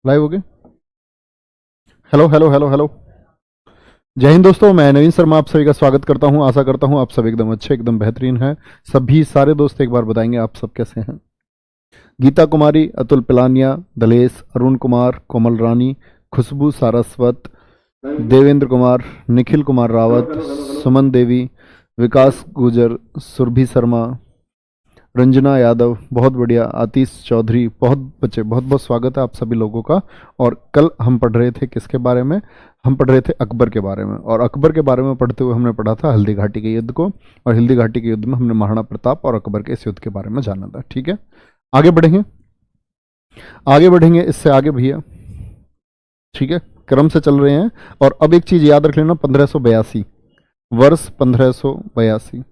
Live हो गए। Hello hello hello hello. जय हिंद दोस्तों, मैं नवीन शर्मा आप सभी का स्वागत करता हूं। आशा करता हूं आप सब एकदम अच्छे एकदम बेहतरीन हैं। सभी सारे दोस्त एक बार बताएंगे आप सब कैसे हैं। गीता कुमारी, अतुल पिलानिया, दलेश, अरुण कुमार, कोमल रानी, खुशबू सारस्वत, देवेंद्र कुमार, निखिल कुमार रावत, सुमन देवी, विकास गुजर, सुरभि शर्मा, रंजना यादव, बहुत बढ़िया, आतिश चौधरी, बहुत बच्चे, बहुत बहुत स्वागत है आप सभी लोगों का। और कल हम पढ़ रहे थे किसके बारे में? हम पढ़ रहे थे अकबर के बारे में। और अकबर के बारे में पढ़ते हुए हमने पढ़ा था हल्दी घाटी के युद्ध को। और हल्दी घाटी के युद्ध में हमने महाराणा प्रताप और अकबर के इस युद्ध के बारे में जाना था। ठीक है, आगे बढ़ेंगे, आगे बढ़ेंगे इससे आगे भैया। ठीक है, क्रम से चल रहे हैं। और अब एक चीज याद रख लेना, 1582 वर्ष 1582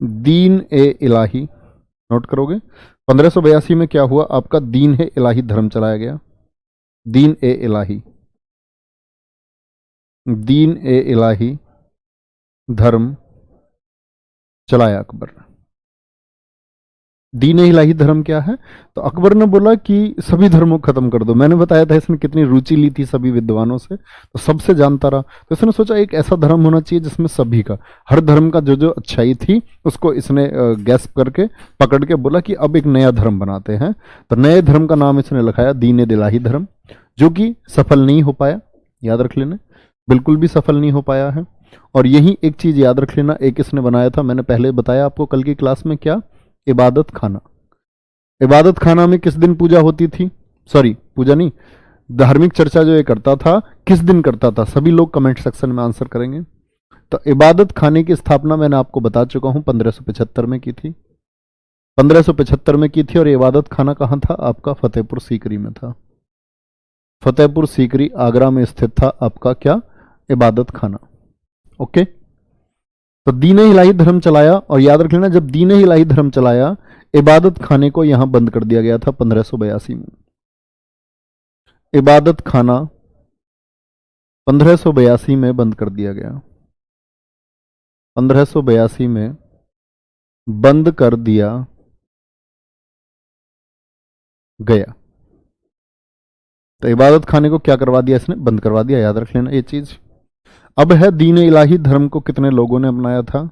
दीन ए इलाही, नोट करोगे। 1582 में क्या हुआ? आपका दीन ए इलाही धर्म चलाया गया। दीन ए इलाही, दीन ए इलाही धर्म चलाया अकबर ने। दीन ए इलाही धर्म क्या है? तो अकबर ने बोला कि सभी धर्मों को खत्म कर दो। मैंने बताया था इसने कितनी रुचि ली थी सभी विद्वानों से, तो सबसे जानता रहा। तो इसने सोचा एक ऐसा धर्म होना चाहिए जिसमें सभी का, हर धर्म का जो जो अच्छाई थी उसको इसने गैस करके पकड़ के बोला कि अब एक नया धर्म बनाते हैं। तो नए धर्म का नाम इसने लिखाया दीन ए इलाही धर्म, जो कि सफल नहीं हो पाया। याद रख लेना, बिल्कुल भी सफल नहीं हो पाया है। और यही एक चीज याद रख लेना, एक इसने बनाया था, मैंने पहले बताया आपको कल की क्लास में, क्या? इबादत खाना। इबादत खाना में किस दिन पूजा होती थी? सॉरी, पूजा नहीं, धार्मिक चर्चा जो ये करता था किस दिन करता था? सभी लोग कमेंट सेक्शन में आंसर करेंगे। तो इबादत खाने की स्थापना मैंने आपको बता चुका हूं 1575 में की थी। 1575 में की थी। और इबादत खाना कहां था? आपका फतेहपुर सीकरी में था। फतेहपुर सीकरी आगरा में स्थित था आपका क्या? इबादत खाना। ओके, तो दीन ए इलाही धर्म चलाया। और याद रख लेना, जब दीन ए इलाही धर्म चलाया, इबादत खाने को यहां बंद कर दिया गया था 1582 में। इबादत खाना 1582 में बंद कर दिया गया। 1582 में बंद कर दिया गया। तो इबादत खाने को क्या करवा दिया इसने? बंद करवा दिया। याद रख लेना ये चीज। अब है दीन ए इलाही धर्म को कितने लोगों ने अपनाया था?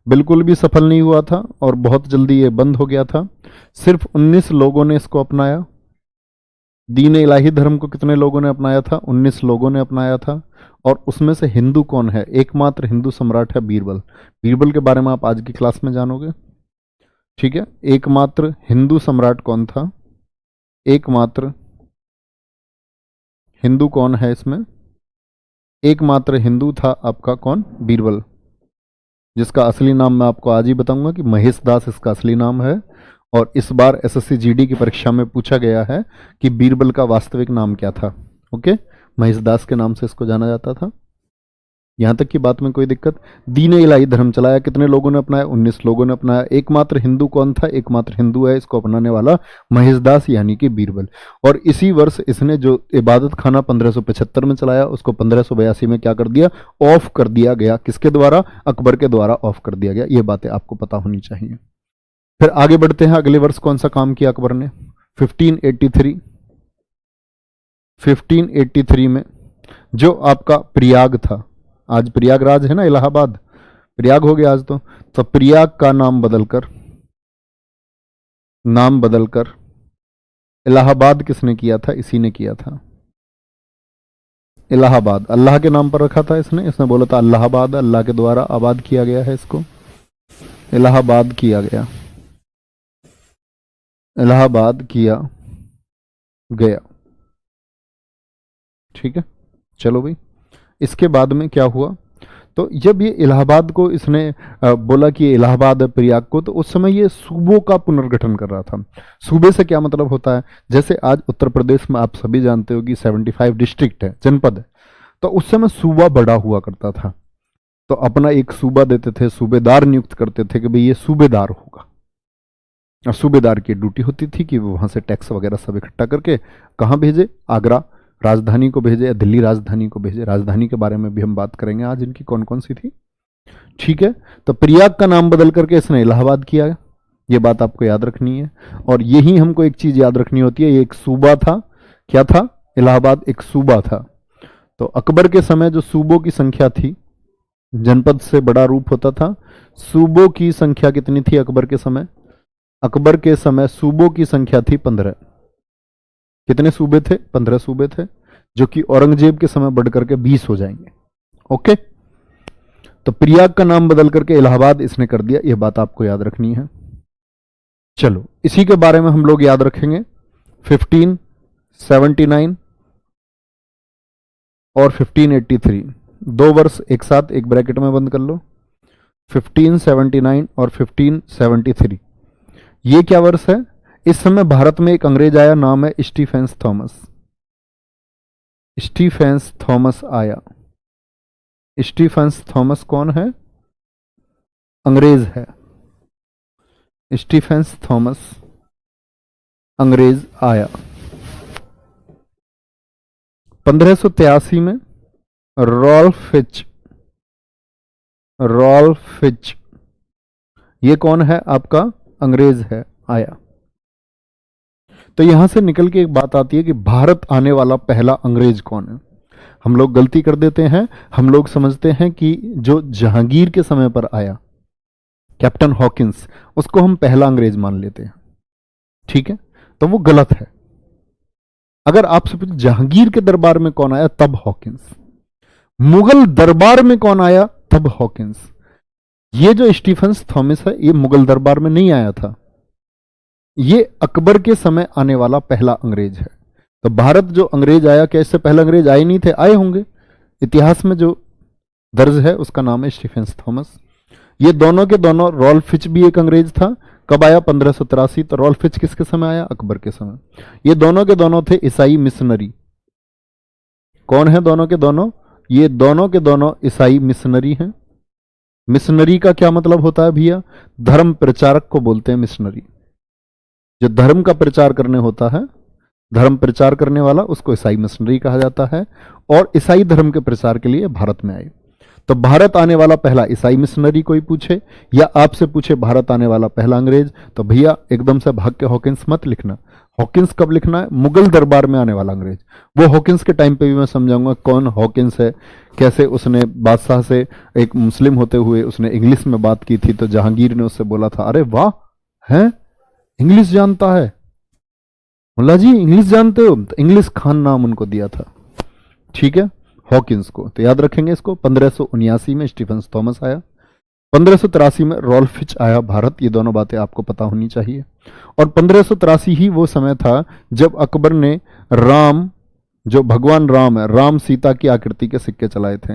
बिल्कुल भी सफल नहीं हुआ था और बहुत जल्दी ये बंद हो गया था। सिर्फ 19 लोगों ने इसको अपनाया। दीन ए इलाही धर्म को कितने लोगों ने अपनाया था? 19 लोगों ने अपनाया था। और उसमें से हिंदू कौन है? एकमात्र हिंदू सम्राट है बीरबल। बीरबल के बारे में आप आज की क्लास में जानोगे। ठीक है, एकमात्र हिंदू सम्राट कौन था? एकमात्र हिंदू कौन है इसमें? एकमात्र हिंदू था आपका कौन? बीरबल, जिसका असली नाम मैं आपको आज ही बताऊंगा कि महेश दास इसका असली नाम है। और इस बार एसएससी जीडी की परीक्षा में पूछा गया है कि बीरबल का वास्तविक नाम क्या था। ओके, महेश दास के नाम से इसको जाना जाता था। यहां तक की बात में कोई दिक्कत? दीन ए इलाही धर्म चलाया, कितने लोगों ने अपनाया? 19 लोगों ने अपनाया। एकमात्र हिंदू कौन था? एकमात्र हिंदू है इसको अपनाने वाला महेश दास, यानी कि बीरबल। और इसी वर्ष इसने जो इबादत खाना 1575 में चलाया, उसको 1582 में क्या कर दिया? ऑफ कर दिया गया। किसके द्वारा? अकबर के द्वारा ऑफ कर दिया गया। ये बातें आपको पता होनी चाहिए। फिर आगे बढ़ते हैं। अगले वर्ष कौन सा काम किया अकबर ने? 1583 में जो आपका प्रयाग था, आज प्रयागराज है ना, इलाहाबाद, प्रयाग हो गया आज तो प्रयाग का नाम बदलकर इलाहाबाद किसने किया था? इसी ने किया था। इलाहाबाद अल्लाह के नाम पर रखा था इसने बोला था अल्लाहाबाद अल्लाह के द्वारा आबाद किया गया है, इसको इलाहाबाद किया गया, इलाहाबाद किया गया। ठीक है, चलो भाई। इसके बाद में क्या हुआ? तो जब ये इलाहाबाद को इसने बोला कि इलाहाबाद है प्रयाग को, तो उस समय ये सूबों का पुनर्गठन कर रहा था। सूबे से क्या मतलब होता है? जैसे आज उत्तर प्रदेश में आप सभी जानते हो कि 75 डिस्ट्रिक्ट है, जनपद है। तो उस समय सूबा बड़ा हुआ करता था, तो अपना एक सूबा देते थे, सूबेदार नियुक्त करते थे कि भाई ये सूबेदार होगा। और सूबेदार की ड्यूटी होती थी कि वो वहां से टैक्स वगैरह सब इकट्ठा करके कहाँ भेजे? आगरा राजधानी को भेजे या दिल्ली राजधानी को भेजे। राजधानी के बारे में भी हम बात करेंगे आज, इनकी कौन कौन सी थी। ठीक है, तो प्रयाग का नाम बदल करके इसने इलाहाबाद किया। ये बात आपको याद रखनी है। और यही हमको एक चीज याद रखनी होती है, ये एक सूबा था। क्या था? इलाहाबाद एक सूबा था। तो अकबर के समय जो सूबों की संख्या थी, जनपद से बड़ा रूप होता था। सूबों की संख्या कितनी थी अकबर के समय? अकबर के समय सूबों की संख्या थी 15। कितने सूबे थे? 15 सूबे थे, जो कि औरंगजेब के समय बढ़ करके 20 हो जाएंगे। ओके, तो प्रयाग का नाम बदल करके इलाहाबाद इसने कर दिया, यह बात आपको याद रखनी है। चलो, इसी के बारे में हम लोग याद रखेंगे। 1579 और 1583, 2 वर्ष एक साथ एक ब्रैकेट में बंद कर लो। 1579 और 1573, ये क्या वर्ष है? इस समय भारत में एक अंग्रेज आया, नाम है स्टीफेंस थॉमस। स्टीफेंस थॉमस आया। स्टीफेंस थॉमस कौन है? अंग्रेज है। स्टीफेंस थॉमस अंग्रेज आया। 1583 में रॉल्फ फिच, ये कौन है आपका? अंग्रेज है, आया। तो यहां से निकल के एक बात आती है कि भारत आने वाला पहला अंग्रेज कौन है। हम लोग गलती कर देते हैं, हम लोग समझते हैं कि जो जहांगीर के समय पर आया कैप्टन हॉकिंस, उसको हम पहला अंग्रेज मान लेते हैं। ठीक है, तो वो गलत है। अगर आपसे पूछे जहांगीर के दरबार में कौन आया, तब हॉकिंस। मुगल दरबार में कौन आया, तब हॉकिंस। ये जो स्टीफेंस थॉमस है, ये मुगल दरबार में नहीं आया था, ये अकबर के समय आने वाला पहला अंग्रेज है। तो भारत जो अंग्रेज आया, क्या इससे पहले अंग्रेज आए नहीं थे? आए होंगे। इतिहास में जो दर्ज है उसका नाम है स्टीफेंस थॉमस। ये दोनों के दोनों, रॉल्फ फिच भी एक अंग्रेज था। कब आया? 1583। तो रॉल्फ फिच किसके समय आया? अकबर के समय। ये दोनों के दोनों थे ईसाई मिशनरी। कौन है दोनों के दोनों? ये दोनों के दोनों ईसाई मिशनरी हैं। मिशनरी का क्या मतलब होता है भैया? धर्म प्रचारक को बोलते हैं मिशनरी। जो धर्म का प्रचार करने होता है, धर्म प्रचार करने वाला, उसको ईसाई मिशनरी कहा जाता है। और ईसाई धर्म के प्रचार के लिए भारत में आए। तो भारत आने वाला पहला ईसाई मिशनरी कोई पूछे, या आपसे पूछे भारत आने वाला पहला अंग्रेज, तो भैया एकदम से भाग के हॉकिंस मत लिखना। हॉकिंस कब लिखना है? मुगल दरबार में आने वाला अंग्रेज। वो हॉकिंस के टाइम पे भी मैं समझाऊंगा कौन हॉकिंस है, कैसे उसने बादशाह से, एक मुस्लिम होते हुए उसने इंग्लिश में बात की थी, तो जहांगीर ने उससे बोला था, अरे वाह, है इंग्लिश जानता है, मुल्ला जी इंग्लिश जानते हो? तो इंग्लिश खान नाम उनको दिया था। ठीक है, हॉकिंस को तो याद रखेंगे इसको। 1579 में स्टीफेंस थॉमस आया, 1583 में रॉल्फ फिच आया भारत। ये दोनों बातें आपको पता होनी चाहिए। और 1583 ही वो समय था जब अकबर ने राम, जो भगवान राम है, राम सीता की आकृति के सिक्के चलाए थे।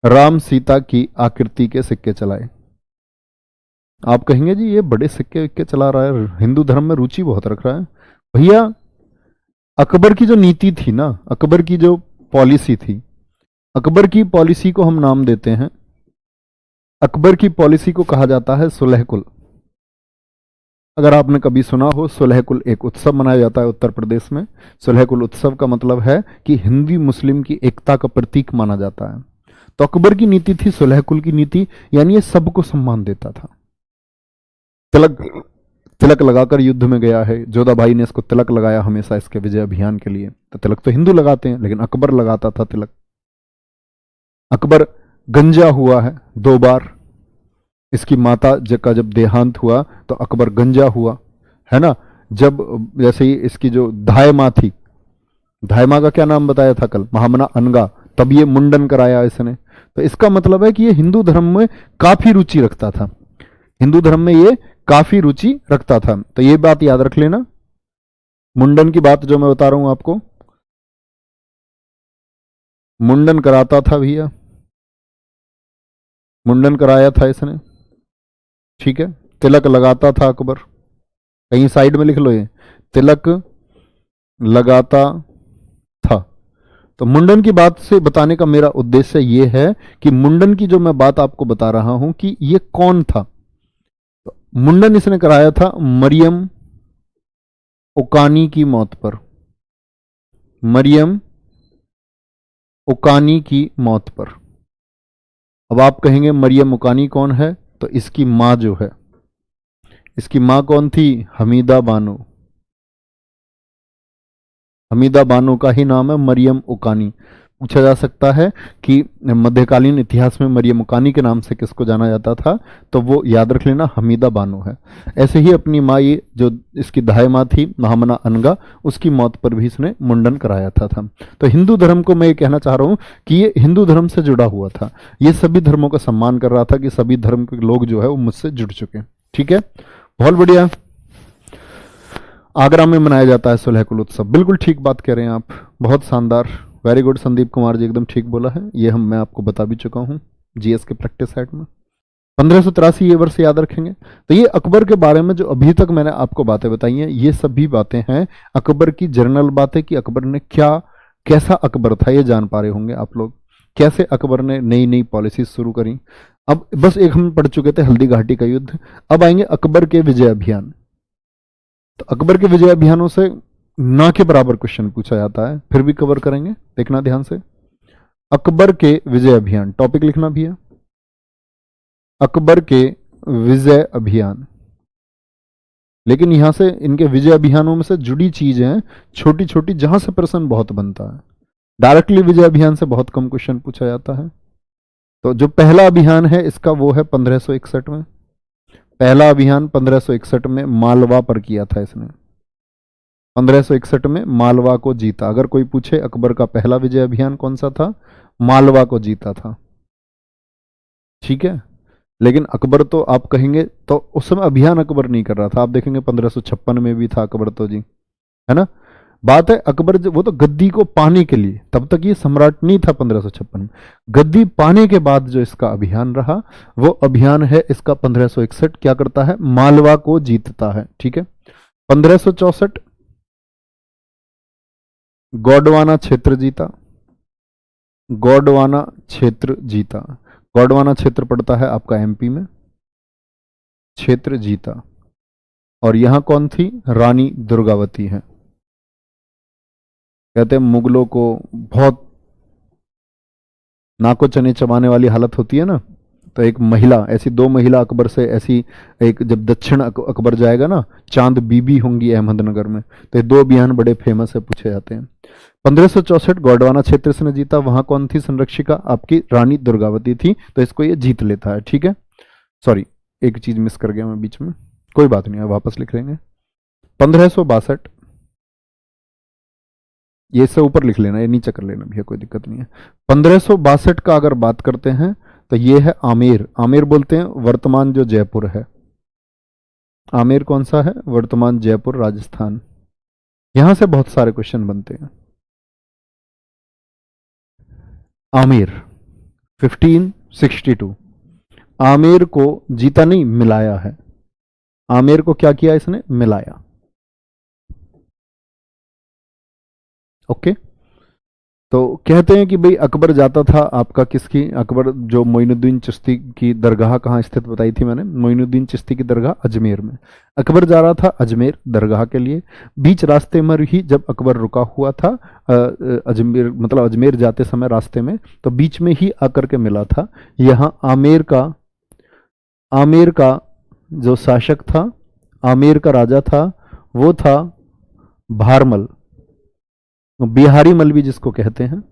राम सीता की आकृति के सिक्के चलाए। आप कहेंगे जी ये बड़े सिक्के विक्के चला रहा है, हिंदू धर्म में रुचि बहुत रख रहा है। भैया अकबर की जो नीति थी ना, अकबर की जो पॉलिसी थी, अकबर की पॉलिसी को हम नाम देते हैं, अकबर की पॉलिसी को कहा जाता है सुलह कुल। अगर आपने कभी सुना हो, सुलह कुल एक उत्सव मनाया जाता है उत्तर प्रदेश में। सुलह कुल उत्सव का मतलब है कि हिंदू मुस्लिम की एकता का प्रतीक माना जाता है। तो अकबर की नीति थी सुलह कुल की नीति, यानी ये सबको सम्मान देता था। तिलक तिलक लगाकर युद्ध में गया है, जोधा भाई ने इसको तिलक लगाया हमेशा इसके विजय अभियान के लिए। तो तिलक तो हिंदू लगाते हैं, लेकिन अकबर लगाता था तिलक। अकबर गंजा हुआ है 2 बार। इसकी माता का जब देहांत हुआ तो अकबर गंजा हुआ, है ना। जब जैसे ही इसकी जो धाय माँ थी, धाय माँ का क्या नाम बताया था कल? महामना अनगा। तब ये मुंडन कराया इसने। तो इसका मतलब है कि ये हिंदू धर्म में काफी रुचि रखता था, हिंदू धर्म में ये काफी रुचि रखता था। तो ये बात याद रख लेना। मुंडन की बात जो मैं बता रहा हूं आपको, मुंडन कराता था भैया, मुंडन कराया था इसने। ठीक है, तिलक लगाता था अकबर। कहीं साइड में लिख लो, ये तिलक लगाता था। तो मुंडन की बात से बताने का मेरा उद्देश्य ये है कि मुंडन की जो मैं बात आपको बता रहा हूं कि ये कौन था। तो मुंडन इसने कराया था मरियम उकानी की मौत पर। मरियम उकानी की मौत पर। अब आप कहेंगे मरियम उकानी कौन है? तो इसकी मां जो है, इसकी माँ कौन थी? हमीदा बानो। हमीदा बानो का ही नाम है मरियम उकानी। पूछा जा सकता है कि मध्यकालीन इतिहास में मरियम उकानी के नाम से किसको जाना जाता था, तो वो याद रख लेना, हमीदा बानो है। ऐसे ही अपनी माँ, ये जो इसकी दाई माँ थी महामना अनगा, उसकी मौत पर भी इसने मुंडन कराया था। तो हिंदू धर्म को मैं ये कहना चाह रहा हूँ कि ये हिंदू धर्म से जुड़ा हुआ था, ये सभी धर्मों का सम्मान कर रहा था कि सभी धर्म के लोग जो है वो मुझसे जुड़ चुके। ठीक है, बहुत बढ़िया। आगरा में मनाया जाता है सुलह कुल उत्सव, बिल्कुल ठीक बात कह रहे हैं आप, बहुत शानदार, वेरी गुड संदीप कुमार जी, एकदम ठीक बोला है। ये मैं आपको बता भी चुका हूँ जीएस के प्रैक्टिस सेट में। 1583 ये वर्ष याद रखेंगे। तो ये अकबर के बारे में जो अभी तक मैंने आपको बातें बताई हैं, ये सभी बातें हैं अकबर की जनरल बातें कि अकबर ने क्या, कैसा अकबर था, ये जान पा रहे होंगे आप लोग, कैसे अकबर ने नई नई पॉलिसी शुरू करी। अब बस एक हम पढ़ चुके थे हल्दी घाटी का युद्ध, अब आएंगे अकबर के विजय अभियान। तो अकबर के विजय अभियानों से ना के बराबर क्वेश्चन पूछा जाता है, फिर भी कवर करेंगे, देखना ध्यान से। अकबर के विजय अभियान, टॉपिक लिखना भी है, अकबर के विजय अभियान। लेकिन यहां से इनके विजय अभियानों में से जुड़ी चीजें हैं छोटी छोटी, जहां से प्रश्न बहुत बनता है। डायरेक्टली विजय अभियान से बहुत कम क्वेश्चन पूछा जाता है। तो जो पहला अभियान है इसका वो है 1561 में। पहला अभियान 1561 में मालवा पर किया था इसने। 1561 में मालवा को जीता। अगर कोई पूछे अकबर का पहला विजय अभियान कौन सा था, मालवा को जीता था। ठीक है, लेकिन अकबर तो आप कहेंगे तो उस समय अभियान अकबर नहीं कर रहा था, आप देखेंगे 1556 में भी था अकबर तो जी, है ना। बात है अकबर वो तो गद्दी को पाने के लिए, तब तक ये सम्राट नहीं था 1556 में, गद्दी पाने के बाद जो इसका अभियान रहा वो अभियान है इसका 1561, क्या करता है, मालवा को जीतता है। ठीक है, 1564 गोंडवाना क्षेत्र जीता। गोंडवाना क्षेत्र जीता, गोंडवाना क्षेत्र पड़ता है आपका एमपी में, क्षेत्र जीता। और यहां कौन थी, रानी दुर्गावती है। कहते हैं मुगलों को बहुत नाको चने चबाने वाली हालत होती है ना, तो एक महिला, ऐसी दो महिला अकबर से, ऐसी एक जब दक्षिण अकबर जाएगा ना, चांद बीबी होंगी अहमदनगर में, तो ये दो अभियान बड़े फेमस है, पूछे जाते हैं। 1564 गोंडवाना क्षेत्र से ने जीता, वहां कौन थी संरक्षिका, आपकी रानी दुर्गावती थी, तो इसको ये जीत लेता है। ठीक है, सॉरी एक चीज मिस कर गया मैं बीच में, कोई बात नहीं है, वापस लिख लेंगे। 1562, ये इससे ऊपर लिख लेना, ये नीचे कर लेना भैया, कोई दिक्कत नहीं है। 1562 का अगर बात करते हैं तो ये है आमेर। आमेर बोलते हैं वर्तमान जो जयपुर है, आमेर कौन सा है, वर्तमान जयपुर राजस्थान। यहां से बहुत सारे क्वेश्चन बनते हैं। आमेर 1562, आमेर को जीता नहीं, मिलाया है। आमेर को क्या किया इसने, मिलाया। ओके, तो कहते हैं कि भाई अकबर जाता था आपका किसकी, अकबर जो मोइनुद्दीन चिश्ती की दरगाह कहाँ स्थित बताई थी मैंने, मोइनुद्दीन चिश्ती की दरगाह अजमेर में। अकबर जा रहा था अजमेर दरगाह के लिए, बीच रास्ते में ही जब अकबर रुका हुआ था अजमेर, मतलब अजमेर जाते समय रास्ते में, तो बीच में ही आकर के मिला था। यहाँ आमेर का जो शासक था, आमेर का राजा था, वो था भारमल, बिहारी मल भी जिसको कहते हैं,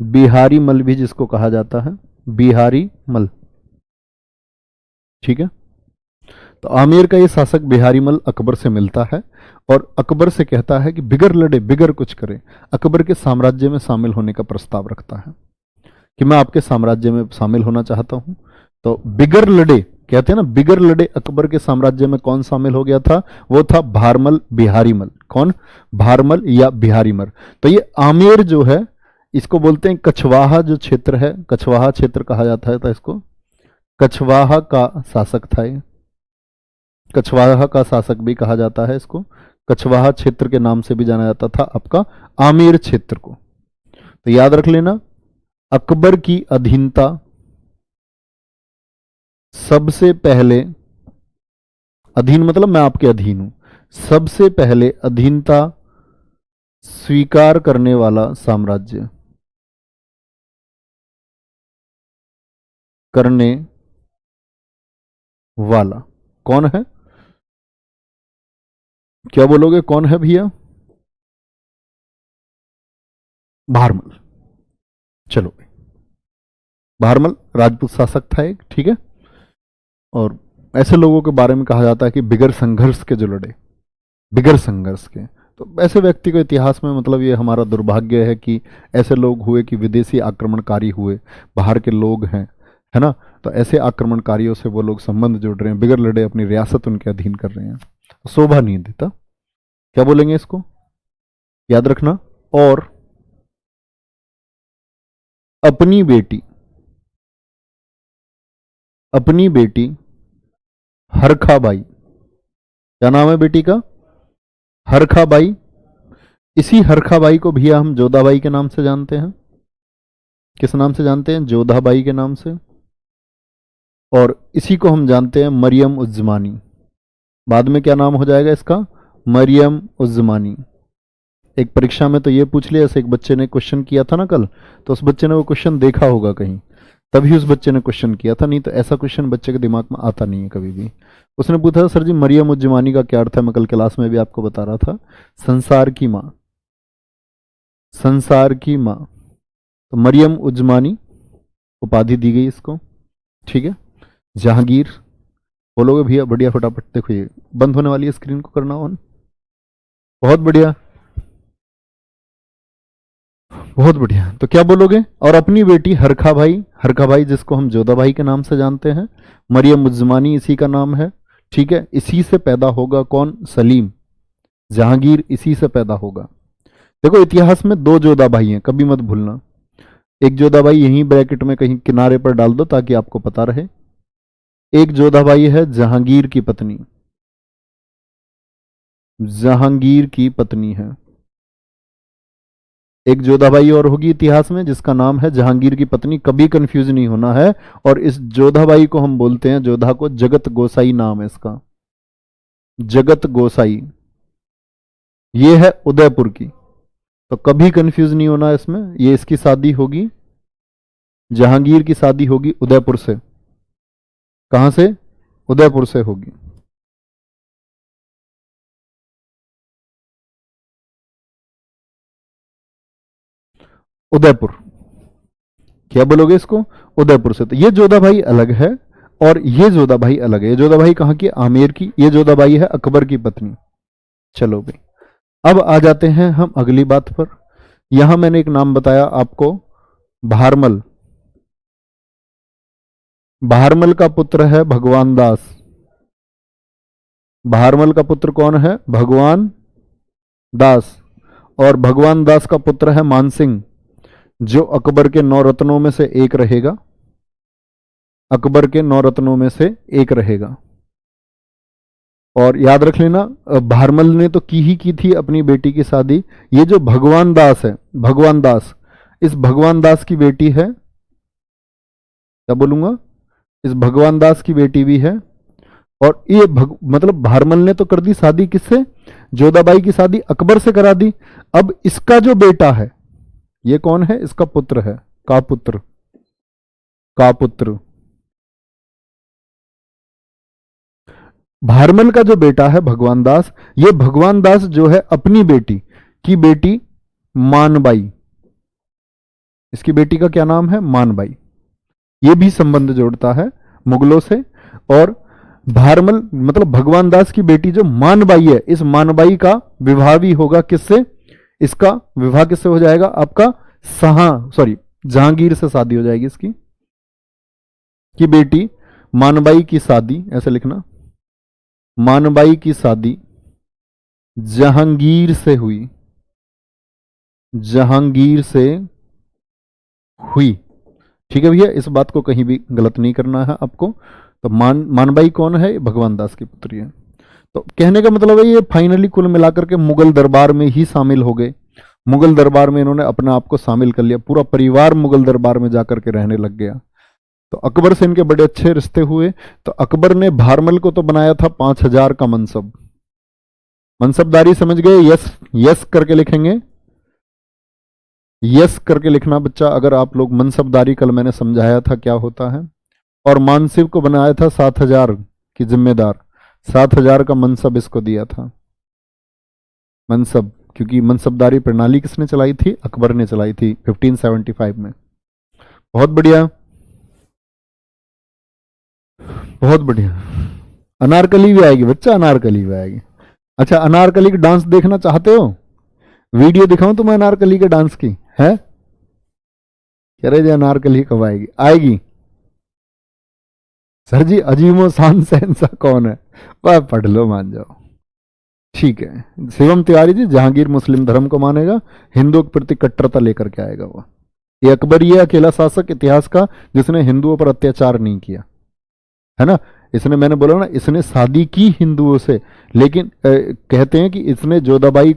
बिहारी मल भी जिसको कहा जाता है, बिहारी मल। ठीक है, तो आमेर का ये शासक बिहारी मल अकबर से मिलता है और अकबर से कहता है कि बिगर लड़े बिगर कुछ करे, अकबर के साम्राज्य में शामिल होने का प्रस्ताव रखता है कि मैं आपके साम्राज्य में शामिल होना चाहता हूं। तो बिगर लड़े कहते हैं ना, बिगर लड़े अकबर के साम्राज्य में कौन शामिल हो गया था, वो था भारमल बिहारी मल। कौन, भारमल या बिहारी मल। तो ये आमेर जो है इसको बोलते हैं कछवाहा जो क्षेत्र है, कछवाहा क्षेत्र कहा जाता है, तो इसको कछवाहा का शासक था ये, कछवाहा का शासक भी कहा जाता है इसको, कछवाहा क्षेत्र के नाम से भी जाना जाता था आपका आमेर क्षेत्र को। तो याद रख लेना, अकबर की अधीनता सबसे पहले, अधीन मतलब मैं आपके अधीन हूं, सबसे पहले अधीनता स्वीकार करने वाला साम्राज्य, करने वाला। कौन है? क्या बोलोगे, कौन है भैया? भारमल। चलो भाई, भारमल राजपूत शासक था एक, ठीक है। और ऐसे लोगों के बारे में कहा जाता है कि बिगर संघर्ष के जो लड़े, बिगर संघर्ष के। तो ऐसे व्यक्ति को इतिहास में, मतलब ये हमारा दुर्भाग्य है कि ऐसे लोग हुए कि विदेशी आक्रमणकारी हुए, बाहर के लोग हैं, है ना। तो ऐसे आक्रमणकारियों से वो लोग संबंध जोड़ रहे हैं, बिगर लड़े अपनी रियासत उनके अधीन कर रहे हैं, तो शोभा नहीं देता। क्या बोलेंगे इसको, याद रखना। और अपनी बेटी, अपनी बेटी हरखाबाई, क्या नाम है बेटी का? हरखाबाई। इसी हरखाबाई को भैया हम जोधाबाई के नाम से जानते हैं। किस नाम से जानते हैं? जोधाबाई के नाम से। और इसी को हम जानते हैं मरियम उज़्ज़मानी। बाद में क्या नाम हो जाएगा इसका? मरियम उज़्ज़मानी। एक परीक्षा में तो ये पूछ लिया, जैसे एक बच्चे ने क्वेश्चन किया था ना कल, तो उस बच्चे ने वो क्वेश्चन देखा होगा कहीं, तभी उस बच्चे ने क्वेश्चन किया था, नहीं तो ऐसा क्वेश्चन बच्चे के दिमाग में आता नहीं है कभी भी। उसने पूछा, सर जी मरियम उज़्ज़मानी का क्या अर्थ है? मैं कल क्लास में भी आपको बता रहा था, संसार की माँ, संसार की माँ। तो मरियम उज़्ज़मानी उपाधि दी गई इसको, ठीक है। जहांगीर, बोलोगे भैया? बढ़िया, फटाफट देखो ये बंद होने वाली है, स्क्रीन को करना ऑन। बहुत बढ़िया, बहुत बढ़िया। तो क्या बोलोगे? और अपनी बेटी हरखाबाई, हरखाबाई जिसको हम जोधाबाई के नाम से जानते हैं, मरियम उज़्ज़मानी इसी का नाम है, ठीक है। इसी से पैदा होगा कौन? सलीम। जहांगीर इसी से पैदा होगा। देखो इतिहास में दो जोधाबाई हैं, कभी मत भूलना। एक जोधाबाई यहीं ब्रैकेट में कहीं किनारे पर डाल दो ताकि आपको पता रहे। एक जोधाबाई है जहांगीर की पत्नी, जहांगीर की पत्नी है। एक जोधाबाई और होगी इतिहास में जिसका नाम है जहांगीर की पत्नी, कभी कंफ्यूज नहीं होना है। और इस जोधाबाई को हम बोलते हैं, जोधा को जगत गोसाई नाम है इसका, जगत गोसाई। ये है उदयपुर की, तो कभी कंफ्यूज नहीं होना इसमें। ये इसकी शादी होगी, जहांगीर की शादी होगी उदयपुर से। कहां से? उदयपुर से होगी। उदयपुर, क्या बोलोगे इसको? उदयपुर से। तो ये जोधाबाई अलग है और ये जोधाबाई अलग है। ये जोधाबाई कहाँ की? आमेर की। ये जोधाबाई है अकबर की पत्नी। चलो भाई, अब आ जाते हैं हम अगली बात पर। यहां मैंने एक नाम बताया आपको, भारमल। भारमल का पुत्र है भगवान दास। भारमल का पुत्र कौन है? भगवान दास। और भगवान दास का पुत्र है मानसिंह, जो अकबर के 9 रत्नों में से एक रहेगा, अकबर के 9 रत्नों में से एक रहेगा। और याद रख लेना, भारमल ने तो की ही की थी अपनी बेटी की शादी। ये जो भगवान दास है, भगवान दास, इस भगवान दास की बेटी है, क्या बोलूंगा, इस भगवान दास की बेटी भी है। और ये मतलब भारमल ने तो कर दी शादी किससे? जोधाबाई की शादी अकबर से करा दी। अब इसका जो बेटा है, ये कौन है? इसका पुत्र है, का पुत्र, का पुत्र। भारमल का जो बेटा है भगवान दास, ये भगवान दास जो है अपनी बेटी की बेटी मानबाई, इसकी बेटी का क्या नाम है? मानबाई। ये भी संबंध जोड़ता है मुगलों से। और भारमल मतलब भगवान दास की बेटी जो मानबाई है, इस मानबाई का विवाह भी होगा किससे? इसका विवाह किससे हो जाएगा? आपका जहांगीर से शादी हो जाएगी इसकी, की बेटी मानबाई की शादी, ऐसे लिखना, मानबाई की शादी जहांगीर से हुई, जहांगीर से हुई, ठीक है भैया। इस बात को कहीं भी गलत नहीं करना है आपको। तो मानबाई कौन है? भगवान दास की पुत्री है। तो कहने का मतलब है ये फाइनली कुल मिलाकर के मुगल दरबार में ही शामिल हो गए। मुगल दरबार में इन्होंने अपने आप को शामिल कर लिया, पूरा परिवार मुगल दरबार में जाकर के रहने लग गया। तो अकबर से इनके बड़े अच्छे रिश्ते हुए। तो अकबर ने भारमल को तो बनाया था 5,000 का मनसब, मनसबदारी समझ गए? यस, यस करके लिखेंगे, यस करके लिखना बच्चा अगर आप लोग। मनसबदारी कल मैंने समझाया था क्या होता है। और मानसिब को बनाया था 7,000 की जिम्मेदार। 7,000 का मनसब इसको दिया था, मनसब, क्योंकि मनसबदारी प्रणाली किसने चलाई थी? अकबर ने चलाई थी 1575 में। बहुत बढ़िया, बहुत बढ़िया। अनारकली भी आएगी बच्चा, अनारकली भी आएगी। अच्छा, अनारकली का डांस देखना चाहते हो? वीडियो दिखाऊं तुम्हें अनारकली के डांस की? है कह रहे जी अनारकली कब आएगी? आएगी सर जी। अजीमो शान शहंशाह कौन है? वह पढ़ लो, मान जाओ। ठीक है, शिवम तिवारी जी, जहांगीर मुस्लिम धर्म को मानेगा, हिंदुओं के प्रति कट्टरता लेकर के आएगा वो। ये अकबर ये अकेला शासक इतिहास का जिसने हिंदुओं पर अत्याचार नहीं किया, है ना। इसने, मैंने बोला ना, इसने शादी की हिंदुओं से, लेकिन कहते हैं कि इसने जोधाबाई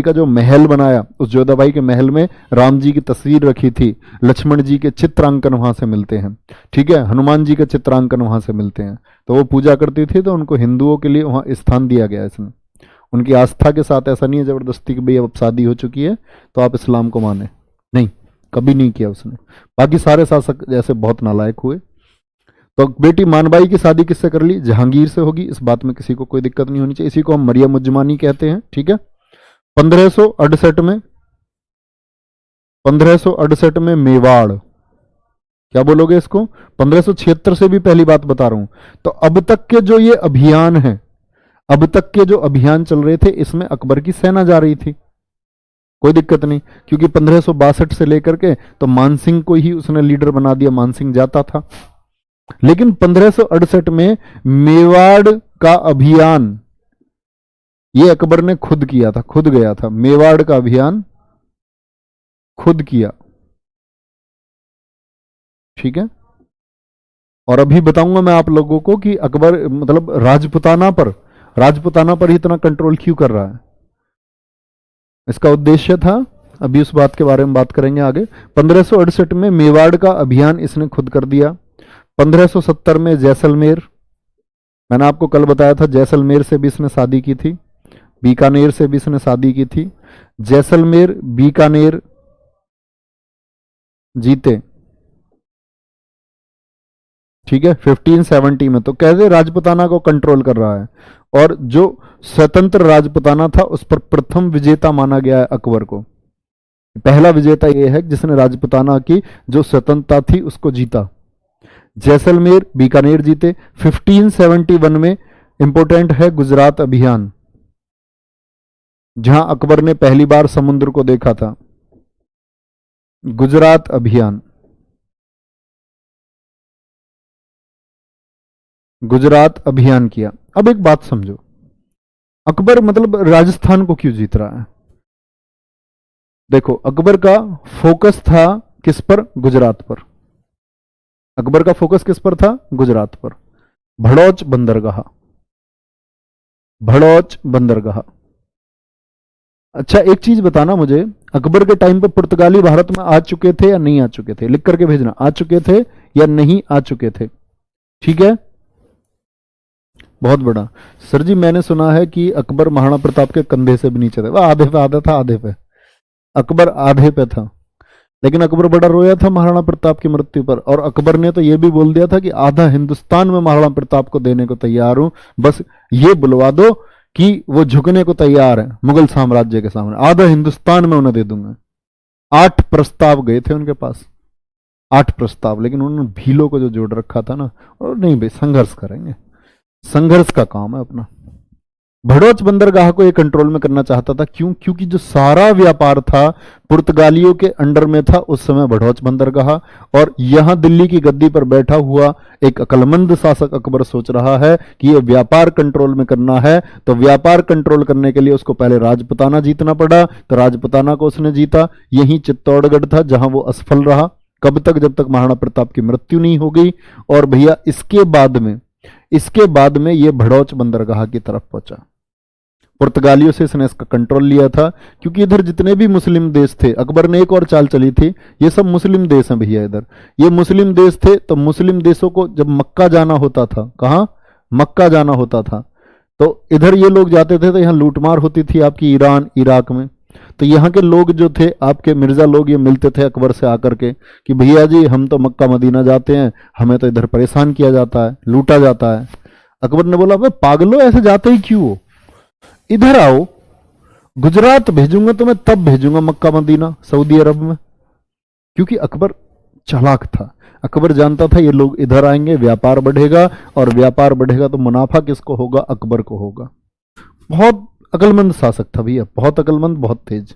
का जो महल बनाया, उस जोधाबाई के महल में राम जी की तस्वीर रखी थी, लक्ष्मण जी के चित्रांकन वहां से मिलते हैं, ठीक है, हनुमान जी के चित्रांकन वहां से मिलते हैं। तो वो पूजा करती थी, तो उनको हिंदुओं के लिए वहां स्थान दिया गया इसने, उनकी आस्था के साथ। ऐसा नहीं है जबरदस्ती कि भाई अब शादी हो चुकी है तो आप इस्लाम को माने, नहीं, कभी नहीं किया उसने। बाकी सारे शासक जैसे बहुत नालायक हुए। तो बेटी मानबाई की शादी किससे कर ली? जहांगीर से होगी, इस बात में किसी को कोई दिक्कत नहीं होनी चाहिए। इसी को हम मरियम उज्जमानी कहते हैं, ठीक है। 1568 में मेवाड़, क्या बोलोगे इसको? 1576 से भी पहली बात बता रहा हूं। तो अब तक के जो ये अभियान है, अब तक के जो अभियान चल रहे थे, इसमें अकबर की सेना जा रही थी, कोई दिक्कत नहीं, क्योंकि 1562 से लेकर के तो मानसिंह को ही उसने लीडर बना दिया, मानसिंह जाता था। लेकिन 1568 में मेवाड़ का अभियान ये अकबर ने खुद किया था, खुद गया था, मेवाड़ का अभियान खुद किया, ठीक है। और अभी बताऊंगा मैं आप लोगों को कि अकबर मतलब राजपुताना पर ही इतना कंट्रोल क्यों कर रहा है, इसका उद्देश्य था। अभी उस बात के बारे में बात करेंगे आगे। 1568 में मेवाड़ का अभियान इसने खुद कर दिया। 1570 में जैसलमेर, मैंने आपको कल बताया था, जैसलमेर से भी इसने शादी की थी, बीकानेर से भी इसने शादी की थी। जैसलमेर, बीकानेर जीते, ठीक है, 1570 में। तो कैसे राजपुताना को कंट्रोल कर रहा है, और जो स्वतंत्र राजपुताना था उस पर प्रथम विजेता माना गया है अकबर को। पहला विजेता यह है जिसने राजपुताना की जो स्वतंत्रता थी उसको जीता। जैसलमेर, बीकानेर जीते। 1571 में इंपोर्टेंट है गुजरात अभियान, जहां अकबर ने पहली बार समुद्र को देखा था। गुजरात अभियान, गुजरात अभियान किया। अब एक बात समझो, अकबर मतलब राजस्थान को क्यों जीत रहा है? देखो, अकबर का फोकस था किस पर? गुजरात पर। अकबर का फोकस किस पर था? गुजरात पर। भड़ौच बंदरगाह, भड़ौच बंदरगाह। अच्छा, एक चीज बताना मुझे, अकबर के टाइम पर पुर्तगाली भारत में आ चुके थे या नहीं आ चुके थे? लिख करके भेजना, आ चुके थे या नहीं आ चुके थे, ठीक है। बहुत बड़ा सर जी, मैंने सुना है कि अकबर महाराणा प्रताप के कंधे से भी नीचे था। वह आधे पे आधा था, आधे पे अकबर आधे पे था, लेकिन अकबर बड़ा रोया था महाराणा प्रताप की मृत्यु पर। और अकबर ने तो यह भी बोल दिया था कि आधा हिंदुस्तान में महाराणा प्रताप को देने को तैयार हूं, बस ये बुलवा दो कि वो झुकने को तैयार है मुगल साम्राज्य के सामने, आधा हिंदुस्तान में उन्हें दे दूंगा। 8 प्रस्ताव गए थे उनके पास, 8 प्रस्ताव, लेकिन उन्होंने भीलों को जो जोड़ रखा था ना, और नहीं भाई संघर्ष करेंगे, संघर्ष का काम है अपना। भड़ौच बंदरगाह को ये कंट्रोल में करना चाहता था, क्यों? क्योंकि जो सारा व्यापार था पुर्तगालियों के अंडर में था उस समय भड़ौच बंदरगाह। और यहां दिल्ली की गद्दी पर बैठा हुआ एक अक्लमंद शासक अकबर सोच रहा है कि ये व्यापार कंट्रोल में करना है, तो व्यापार कंट्रोल करने के लिए उसको पहले राजपुताना जीतना पड़ा। तो राजपुताना को उसने जीता, यही चित्तौड़गढ़ था जहां वो असफल रहा। कब तक? जब तक महाराणा प्रताप की मृत्यु नहीं हो गई। और भैया इसके बाद में ये भड़ौच बंदरगाह की तरफ पहुंचा। पुर्तगालियों से इसने इसका कंट्रोल लिया था, क्योंकि इधर जितने भी मुस्लिम देश थे, अकबर ने एक और चाल चली थी, ये सब मुस्लिम देश हैं भैया, इधर ये मुस्लिम देश थे। तो मुस्लिम देशों को जब मक्का जाना होता था, कहां? मक्का जाना होता था, तो इधर ये लोग जाते थे, तो यहाँ लूटमार होती थी आपकी ईरान इराक में। तो यहाँ के लोग जो थे आपके मिर्जा लोग, ये मिलते थे अकबर से आकर के कि भैया जी हम तो मक्का मदीना जाते हैं, हमें तो इधर परेशान किया जाता है, लूटा जाता है। अकबर ने बोला, भाई पागलो, ऐसे जाते ही क्यों हो, इधर आओ, गुजरात भेजूंगा तो मैं तब भेजूंगा मक्का मदीना सऊदी अरब में। क्योंकि अकबर चालाक था, अकबर जानता था ये लोग इधर आएंगे, व्यापार बढ़ेगा, और व्यापार बढ़ेगा तो मुनाफा किसको होगा, अकबर को होगा। बहुत अकलमंद शासक था भैया, बहुत अकलमंद, बहुत तेज।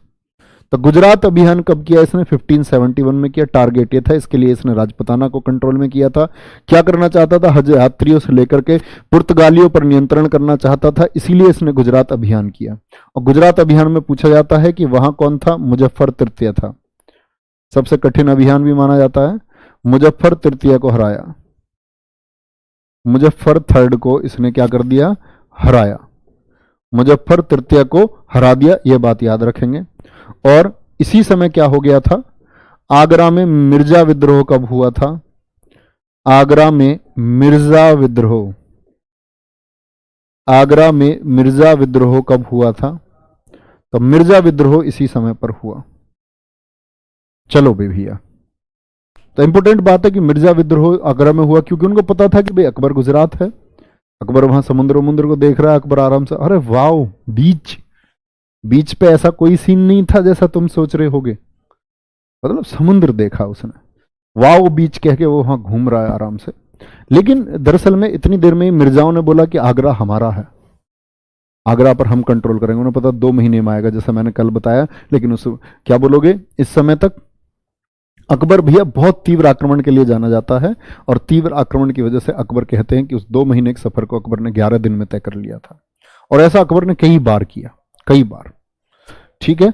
तो गुजरात अभियान कब किया इसने, 1571 में किया। टारगेट ये था, इसके लिए इसने राजपुताना को कंट्रोल में किया था। क्या करना चाहता था, हज यात्रियों से लेकर के पुर्तगालियों पर नियंत्रण करना चाहता था, इसीलिए इसने गुजरात अभियान किया। और गुजरात अभियान में पूछा जाता है कि वहां कौन था, मुजफ्फर तृतीय था। सबसे कठिन अभियान भी माना जाता है। मुजफ्फर तृतीय को हराया, मुजफ्फर थर्ड को इसने क्या कर दिया, हराया। मुजफ्फर तृतीय को हरा दिया, यह बात याद रखेंगे। और इसी समय क्या हो गया था, आगरा में मिर्जा विद्रोह कब हुआ था, आगरा में मिर्जा विद्रोह, आगरा में मिर्जा विद्रोह कब हुआ था, तो मिर्जा विद्रोह इसी समय पर हुआ। चलो भाई भैया, तो इंपॉर्टेंट बात है कि मिर्जा विद्रोह आगरा में हुआ, क्योंकि उनको पता था कि भाई अकबर गुजरात है, अकबर वहां समुद्र वमुद्र को देख रहा है, अकबर आराम से, अरे वाओ, बीच, बीच पे ऐसा कोई सीन नहीं था जैसा तुम सोच रहे होगे, मतलब समुद्र देखा उसने, वाओ बीच कह के वो वहां घूम रहा है आराम से। लेकिन दरअसल में इतनी देर में ही मिर्जाओं ने बोला कि आगरा हमारा है, आगरा पर हम कंट्रोल करेंगे। उन्हें पता 2 महीने में आएगा, जैसा मैंने कल बताया। लेकिन उस क्या बोलोगे, इस समय तक अकबर भैया बहुत तीव्र आक्रमण के लिए जाना जाता है, और तीव्र आक्रमण की वजह से अकबर कहते हैं कि उस 2 महीने के सफर को अकबर ने 11 दिन में तय कर लिया था। और ऐसा अकबर ने कई बार किया, कई बार। ठीक है,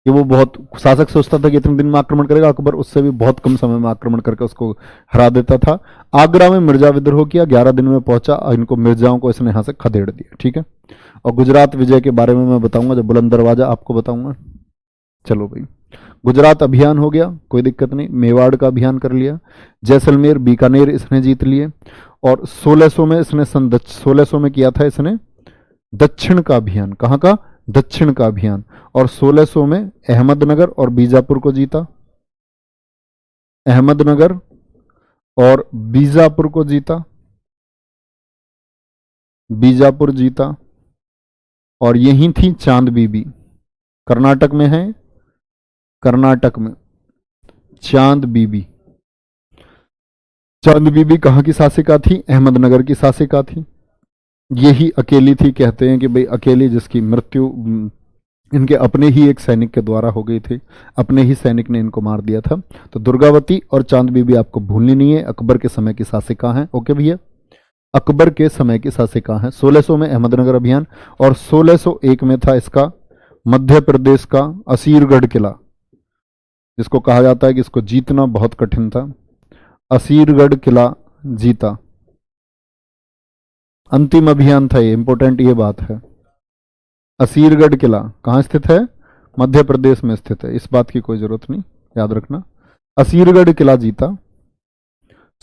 कि वो बहुत, शासक सोचता था कि इतने दिन में आक्रमण करेगा, अकबर उससे भी बहुत कम समय में आक्रमण करके उसको हरा देता था। आगरा में मिर्जा विद्रोह किया, 11 दिन में पहुंचा, इनको मिर्जाओं को इसने यहां से खदेड़ दिया। ठीक है, और गुजरात विजय के बारे में मैं बताऊंगा जब बुलंद दरवाजा आपको बताऊंगा। चलो भाई, गुजरात अभियान हो गया, कोई दिक्कत नहीं। मेवाड़ का अभियान कर लिया, जैसलमेर बीकानेर इसने जीत लिए। और 1600 में इसने 1600 में किया था इसने दक्षिण का अभियान। कहाँ का, दक्षिण का अभियान। और 1600 में अहमदनगर और बीजापुर को जीता, अहमदनगर और बीजापुर को जीता, बीजापुर जीता। और यही थी चांद बीबी, कर्नाटक में है, कर्नाटक में चांद बीबी। चांद बीबी कहाँ की शासिका थी, अहमदनगर की शासिका थी। यही अकेली थी, कहते हैं कि भाई अकेली जिसकी मृत्यु इनके अपने ही एक सैनिक के द्वारा हो गई थी, अपने ही सैनिक ने इनको मार दिया था। तो दुर्गावती और चांद बीबी आपको भूलनी नहीं है, अकबर के समय की शासिका हैं। ओके भैया, अकबर के समय की शासिका हैं। 1600 में अहमदनगर अभियान, और 1601 में था इसका मध्य प्रदेश का असीरगढ़ किला, जिसको कहा जाता है कि इसको जीतना बहुत कठिन था। असीरगढ़ किला जीता, अंतिम अभियान था ये, इंपॉर्टेंट ये बात है। असीरगढ़ किला कहाँ स्थित है, मध्य प्रदेश में स्थित है, इस बात की कोई जरूरत नहीं, याद रखना। असीरगढ़ किला जीता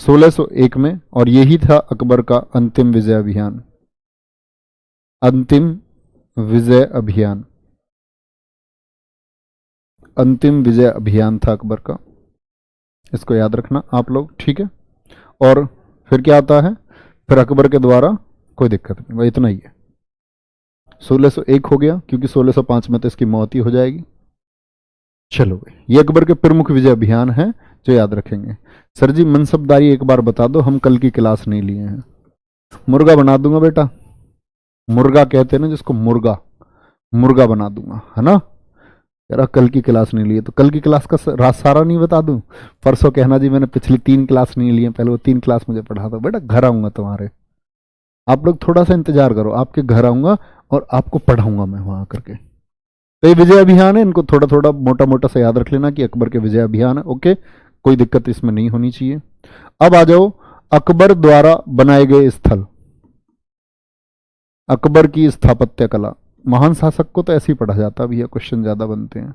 1601 में, और यही था अकबर का अंतिम विजय अभियान, अंतिम विजय अभियान, अंतिम विजय अभियान था अकबर का, इसको याद रखना आप लोग। ठीक है, और फिर क्या आता है, फिर अकबर के द्वारा कोई दिक्कत नहीं, वही इतना ही है। 1601 हो गया, क्योंकि 1605 में तो इसकी मौत ही हो जाएगी। चलो भाई, ये अकबर के प्रमुख विजय अभियान हैं जो याद रखेंगे। सर जी मनसबदारी एक बार बता दो, हम कल की क्लास नहीं लिए हैं। मुर्गा बना दूंगा बेटा, मुर्गा कहते हैं ना जिसको, मुर्गा, मुर्गा बना दूंगा, है ना। यार कल की क्लास नहीं लिए, तो कल की क्लास का सारा नहीं बता दूं, परसों कहना जी मैंने पिछली 3 क्लास नहीं ली है, पहले वो 3 क्लास मुझे पढ़ा दो। बेटा घर आऊंगा तुम्हारे, आप लोग थोड़ा सा इंतजार करो, आपके घर आऊंगा और आपको पढ़ाऊंगा मैं वहां करके। तो ये विजय अभियान है, इनको थोड़ा थोड़ा मोटा मोटा सा याद रख लेना कि अकबर के विजय अभियान है। ओके, कोई दिक्कत इसमें नहीं होनी चाहिए। अब आ जाओ अकबर द्वारा बनाए गए स्थल, अकबर की स्थापत्य कला। महान शासक को तो ऐसे ही पढ़ा जाता है भैया, क्वेश्चन ज्यादा बनते हैं।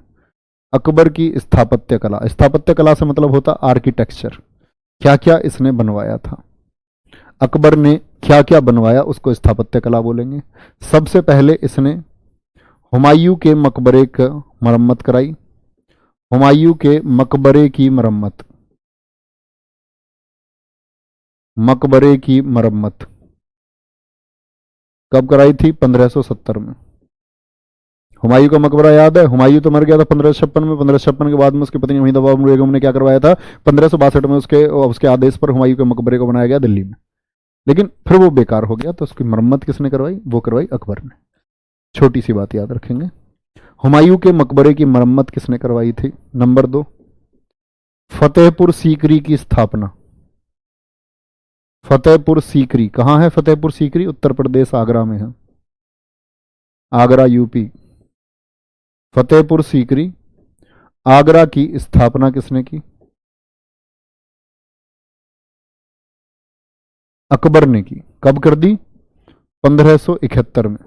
अकबर की स्थापत्य कला, स्थापत्य कला से मतलब होता आर्किटेक्चर, क्या क्या इसने बनवाया था, अकबर ने क्या क्या बनवाया उसको स्थापत्य कला बोलेंगे। सबसे पहले इसने हुमायूं के मकबरे की मरम्मत कराई, हुमायूं के मकबरे की मरम्मत, मकबरे की मरम्मत। कब कराई थी? 1570 में। हुमायूं का मकबरा याद है? हुमायूं तो मर गया था 1556 में। 1556 के बाद में उसकी पत्नी हमीदा बाबू बेगम ने क्या करवाया था? 1562 में उसके आदेश पर हुमायूं के मकबरे को बनाया गया दिल्ली में, लेकिन फिर वो बेकार हो गया, तो उसकी मरम्मत किसने करवाई? वो करवाई अकबर ने। छोटी सी बात याद रखेंगे, हुमायूं के मकबरे की मरम्मत किसने करवाई थी? नंबर 2, फतेहपुर सीकरी की स्थापना। फतेहपुर सीकरी कहां है? फतेहपुर सीकरी उत्तर प्रदेश, आगरा में है, आगरा यूपी। फतेहपुर सीकरी, आगरा की स्थापना किसने की? अकबर ने की। कब कर दी? 1571 में,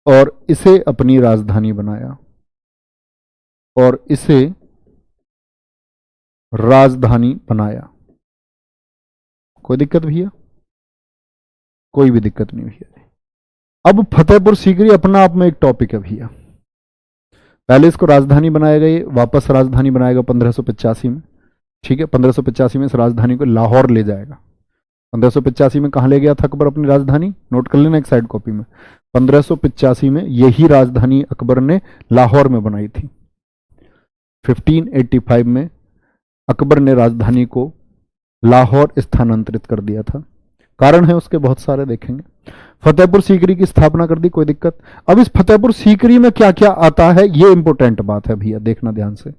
और इसे अपनी राजधानी बनाया, और इसे राजधानी बनाया। कोई दिक्कत भैया? कोई भी दिक्कत नहीं भैया। अब फतेहपुर सीकरी अपना आप में एक टॉपिक है भैया। पहले इसको राजधानी बनाया गया, वापस राजधानी बनाएगा 1585 में, ठीक है। 1585 में इस राजधानी को लाहौर ले जाएगा। 1585 में कहां ले गया था अकबर अपनी राजधानी? नोट कर लेना एक साइड कॉपी में। 1585 में यही राजधानी अकबर ने लाहौर में बनाई थी। 1585 में अकबर ने राजधानी को लाहौर स्थानांतरित कर दिया था। कारण है उसके बहुत सारे, देखेंगे। फतेहपुर सीकरी की स्थापना कर दी, कोई दिक्कत। अब इस फतेहपुर सीकरी में क्या क्या आता है, ये इंपॉर्टेंट बात है भैया, देखना ध्यान से।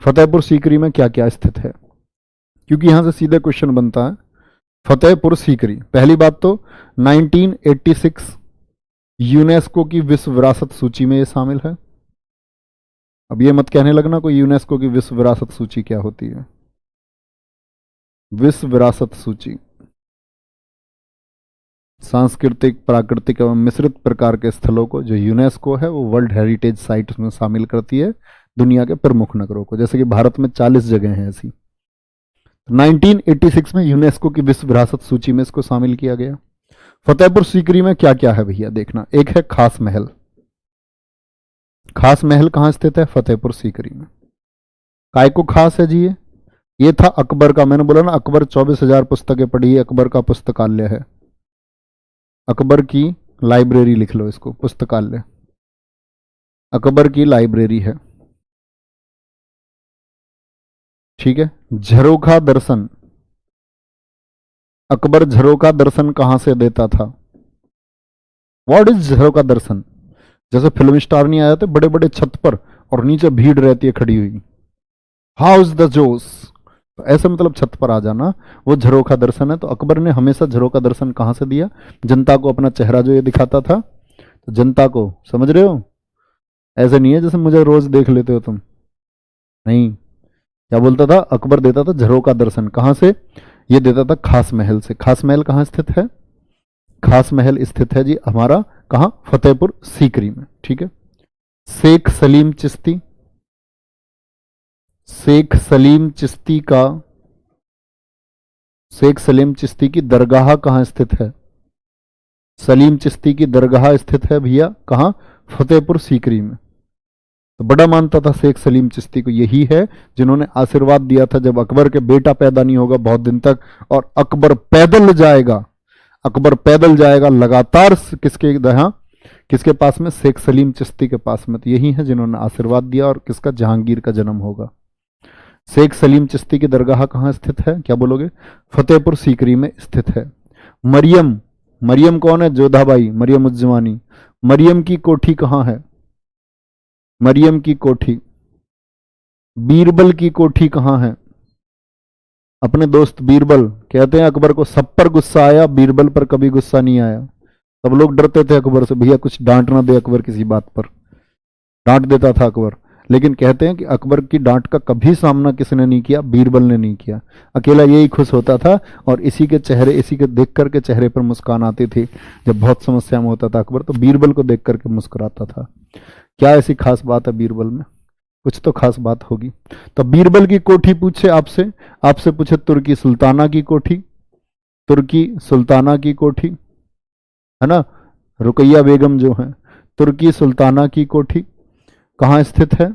फतेहपुर सीकरी में क्या क्या स्थित है, क्योंकि यहां से सीधे क्वेश्चन बनता है। फतेहपुर सीकरी, पहली बात तो 1986 यूनेस्को की विश्व विरासत सूची में ये शामिल है। अब ये मत कहने लगना कोई यूनेस्को की विश्व विरासत सूची क्या होती है। विश्व विरासत सूची सांस्कृतिक, प्राकृतिक एवं मिश्रित प्रकार के स्थलों को जो यूनेस्को है वो वर्ल्ड हेरिटेज साइट्स में शामिल करती है, दुनिया के प्रमुख नगरों को। जैसे कि भारत में 40 जगह हैं ऐसी। 1986 में यूनेस्को की विश्व विरासत सूची में इसको शामिल किया गया। फतेहपुर सीकरी में क्या क्या है भैया, देखना। एक है खास महल। खास महल कहां स्थित है? फतेहपुर सीकरी में। काय को खास है जी? ये था अकबर का, मैंने बोला ना अकबर 24,000 पुस्तकें पढ़ी है, अकबर का पुस्तकालय है। अकबर की लाइब्रेरी लिख लो इसको, पुस्तकालय अकबर की लाइब्रेरी है, ठीक है। झरोखा दर्शन, अकबर झरोखा दर्शन कहां से देता था? व्हाट इज झरोखा दर्शन? जैसे फिल्म स्टार नहीं आए थे बड़े बड़े छत पर और नीचे भीड़ रहती है खड़ी हुई, हाउस द जोश, तो ऐसे मतलब छत पर आ जाना, वो झरोखा दर्शन है। तो अकबर ने हमेशा झरोखा दर्शन कहां से दिया? जनता को अपना चेहरा जो ये दिखाता था, तो जनता को, समझ रहे हो, ऐसे नहीं है जैसे मुझे रोज देख लेते हो तुम, नहीं। क्या बोलता था? अकबर देता था झरोखा दर्शन, कहां से? ये देता था खास महल से। खास महल कहां स्थित है? खास महल स्थित है जी हमारा कहां? फतेहपुर सीकरी में, ठीक है। शेख सलीम चिश्ती, शेख सलीम चिश्ती का, शेख सलीम चिश्ती की दरगाह कहां स्थित है? सलीम चिश्ती की दरगाह स्थित है भैया कहां? फतेहपुर सीकरी में। तो बड़ा मानता था शेख सलीम चिश्ती को, यही है जिन्होंने आशीर्वाद दिया था जब अकबर के बेटा पैदा नहीं होगा बहुत दिन तक, और अकबर पैदल जाएगा, अकबर पैदल जाएगा लगातार, किसके यहाँ, किसके पास में? शेख सलीम चिश्ती के पास में। तो यही है जिन्होंने आशीर्वाद दिया, और किसका? जहांगीर का जन्म होगा। शेख सलीम चिश्ती की दरगाह कहां स्थित है? क्या बोलोगे? फतेहपुर सीकरी में स्थित है। मरियम, मरियम कौन है? जोधाबाई, मरियम उज्जमानी। मरियम की कोठी कहां है? मरियम की कोठी। बीरबल की कोठी कहां है? अपने दोस्त बीरबल कहते हैं अकबर को सब पर गुस्सा आया, बीरबल पर कभी गुस्सा नहीं आया। सब लोग डरते थे अकबर से, भैया कुछ डांट ना दे अकबर किसी बात पर, डांट देता था अकबर। लेकिन कहते हैं कि अकबर की डांट का कभी सामना किसने नहीं किया? बीरबल ने नहीं किया। अकेला यही खुश होता था, और इसी के चेहरे, इसी के देख करके चेहरे पर मुस्कान आती थी। जब बहुत समस्या में होता था अकबर, तो बीरबल को देख करके मुस्कुराता था। क्या ऐसी खास बात है बीरबल में? कुछ तो खास बात होगी। तो बीरबल की कोठी पूछे आपसे, आपसे पूछे तुर्की सुल्ताना की कोठी, तुर्की सुल्ताना की कोठी है ना, रुकैया बेगम जो है, तुर्की सुल्ताना की कोठी कहाँ स्थित है?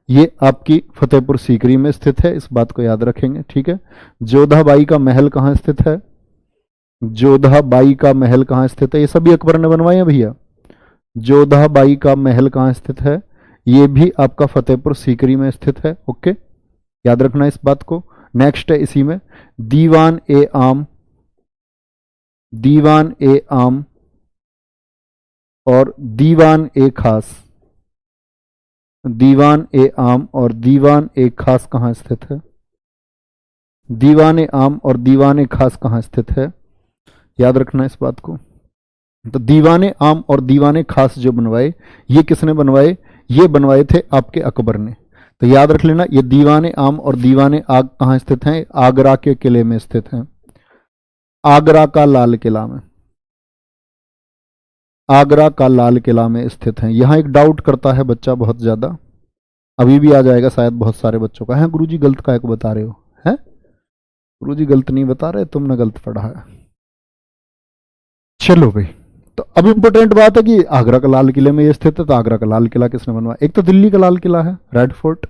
ये आपकी फतेहपुर सीकरी में स्थित है, इस बात को याद रखेंगे, ठीक है। जोधाबाई का महल कहाँ स्थित है? जोधा बाई का महल कहाँ स्थित है? ये सभी अकबर ने बनवाए हैं भैया। जोधा बाई का महल कहाँ स्थित है? ये भी आपका फतेहपुर सीकरी में स्थित है। ओके, याद रखना इस बात को। नेक्स्ट है इसी में, दीवान ए आम, दीवान ए आम और दीवान ए खास, दीवान ए आम और दीवान ए खास कहाँ स्थित है? दीवान ए आम और दीवान ए खास कहाँ स्थित है? याद रखना इस बात को। तो दीवाने आम और दीवाने खास जो बनवाए, ये किसने बनवाए? ये बनवाए थे आपके अकबर ने। तो याद रख लेना, ये दीवाने आम और दीवाने आग कहाँ स्थित हैं? आगरा के किले में स्थित हैं, आगरा का लाल किला में, आगरा का लाल किला में स्थित हैं। यहां एक डाउट करता है बच्चा बहुत ज्यादा, अभी भी आ जाएगा शायद बहुत सारे बच्चों का, है गुरुजी गलत काय को बता रहे हो? है गुरुजी गलत नहीं बता रहे, तुमने गलत पढ़ा है। चलो भाई, तो अब इंपॉर्टेंट बात है कि आगरा का लाल किले में ये स्थित है। तो आगरा का लाल किला किसने बनवाया? एक तो दिल्ली का लाल किला है, रेड फोर्ट,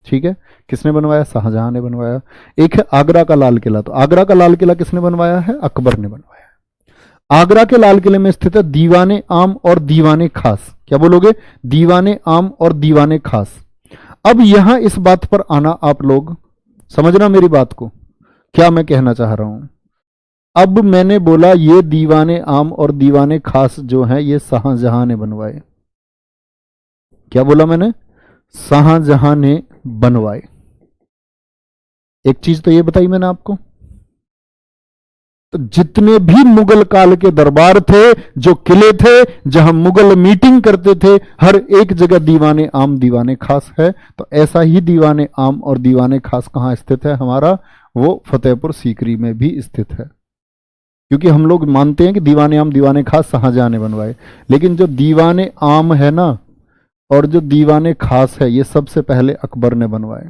ठीक है, किसने बनवाया? शाहजहां ने बनवाया। एक है आगरा का लाल किला, तो आगरा का लाल किला किसने बनवाया है? अकबर ने बनवाया। आगरा के लाल किले में स्थित है दीवाने आम और दीवाने खास। क्या बोलोगे? दीवाने आम और दीवाने खास। अब यहां इस बात पर आना, आप लोग समझना मेरी बात को, क्या मैं कहना चाह रहा हूं। अब मैंने बोला ये दीवाने आम और दीवाने खास जो हैं ये शाहजहां ने बनवाए। क्या बोला मैंने? शाहजहां ने बनवाए। एक चीज तो ये बताई मैंने आपको। तो जितने भी मुगल काल के दरबार थे, जो किले थे, जहां मुगल मीटिंग करते थे, हर एक जगह दीवाने आम दीवाने खास है। तो ऐसा ही दीवाने आम और दीवाने खास कहां स्थित है हमारा? वो फतेहपुर सीकरी में भी स्थित है। क्योंकि हम लोग मानते हैं कि दीवाने आम दीवाने खास शाहजहां ने बनवाए, लेकिन जो दीवाने आम है ना और जो दीवाने खास है, ये सबसे पहले अकबर ने बनवाए।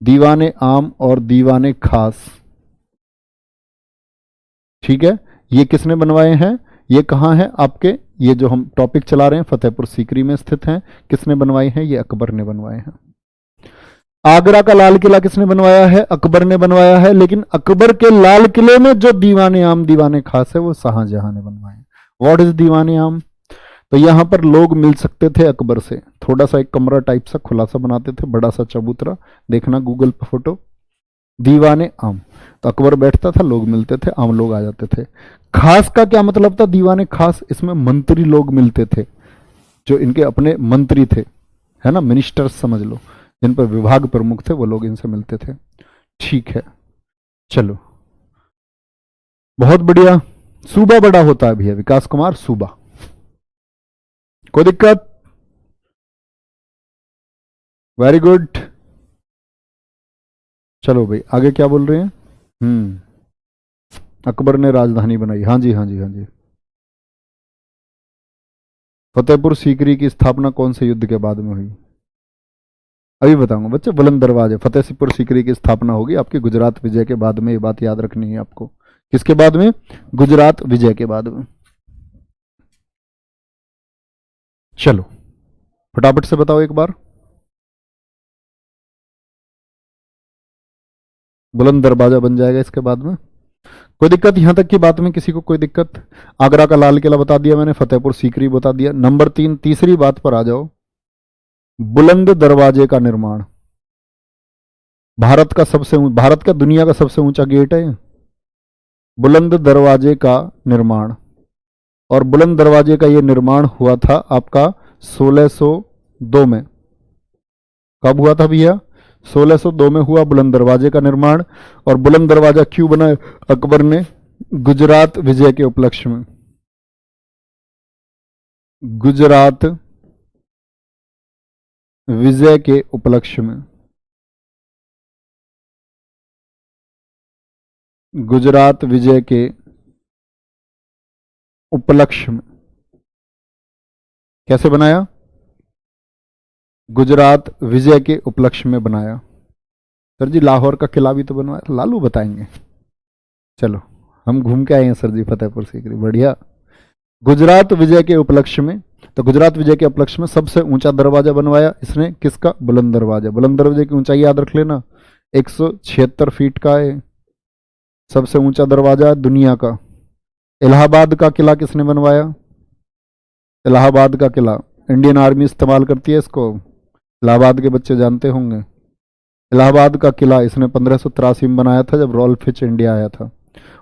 दीवाने आम और दीवाने खास, ठीक है, ये किसने बनवाए हैं? ये कहाँ है आपके, ये जो हम टॉपिक चला रहे हैं फतेहपुर सीकरी में स्थित हैं। किसने बनवाए हैं? ये अकबर ने बनवाए हैं। आगरा का लाल किला किसने बनवाया है? अकबर ने बनवाया है। लेकिन अकबर के लाल किले में जो दीवाने आम दीवाने खास है वो शाहजहां ने बनवाए। व्हाट इज दीवाने आम? तो यहां पर लोग मिल सकते थे अकबर से, थोड़ा सा एक कमरा टाइप सा खुला सा बनाते थे, बड़ा सा चबूतरा, देखना गूगल पर फोटो, दीवाने आम। तो अकबर बैठता था, लोग मिलते थे, आम लोग आ जाते थे। खास का क्या मतलब था? दीवाने खास, इसमें मंत्री लोग मिलते थे, जो इनके अपने मंत्री थे, है ना, मिनिस्टर्स समझ लो, जिन पर विभाग प्रमुख थे, वो लोग इनसे मिलते थे। ठीक है, चलो बहुत बढ़िया। सूबा बड़ा होता है भैया, विकास कुमार सूबा, कोई दिक्कत? Very good. चलो भाई आगे क्या बोल रहे हैं? अकबर ने राजधानी बनाई, हाँ जी हाँ जी हाँ जी। फतेहपुर सीकरी की स्थापना कौन से युद्ध के बाद में हुई? अभी बताऊंगा बच्चे। बुलंद दरवाजे, फतेहपुर सीकरी की स्थापना होगी आपकी गुजरात विजय के बाद में, ये बात याद रखनी है आपको। किसके बाद में? गुजरात विजय के बाद में। चलो फटाफट से बताओ एक बार। बुलंद दरवाजा बन जाएगा इसके बाद में। कोई दिक्कत यहां तक की बात में? किसी को कोई दिक्कत? आगरा का लाल किला बता दिया मैंने, फतेहपुर सीकरी बता दिया। नंबर 3, तीसरी बात पर आ जाओ। बुलंद दरवाजे का निर्माण, भारत का दुनिया का सबसे ऊंचा गेट है बुलंद दरवाजे का निर्माण। और बुलंद दरवाजे का यह निर्माण हुआ था आपका 1602 में। कब हुआ था भैया? 1602 में हुआ बुलंद दरवाजे का निर्माण। और बुलंद दरवाजा क्यों बनाया अकबर ने? गुजरात विजय के उपलक्ष्य में। गुजरात विजय के उपलक्ष्य में, गुजरात विजय के उपलक्ष्य में। कैसे बनाया? गुजरात विजय के उपलक्ष्य में बनाया। सर जी लाहौर का किला भी तो बनवाया था, लालू बताएंगे। चलो हम घूम के आए हैं सर जी फतेहपुर सीकरी, बढ़िया। गुजरात विजय के उपलक्ष्य में, तो गुजरात विजय के उपलक्ष्य में सबसे ऊंचा दरवाजा बनवाया इसने। किसका? बुलंद दरवाजा। बुलंद दरवाजे की ऊंचाई याद रख लेना, 176 फीट का है। सबसे ऊंचा दरवाजा है दुनिया का। इलाहाबाद का किला किसने बनवाया? इलाहाबाद का किला, इंडियन आर्मी इस्तेमाल करती है इसको, इलाहाबाद के बच्चे जानते होंगे। इलाहाबाद का किला इसने 1583 में बनाया था, जब रॉल्फ फिच इंडिया आया था।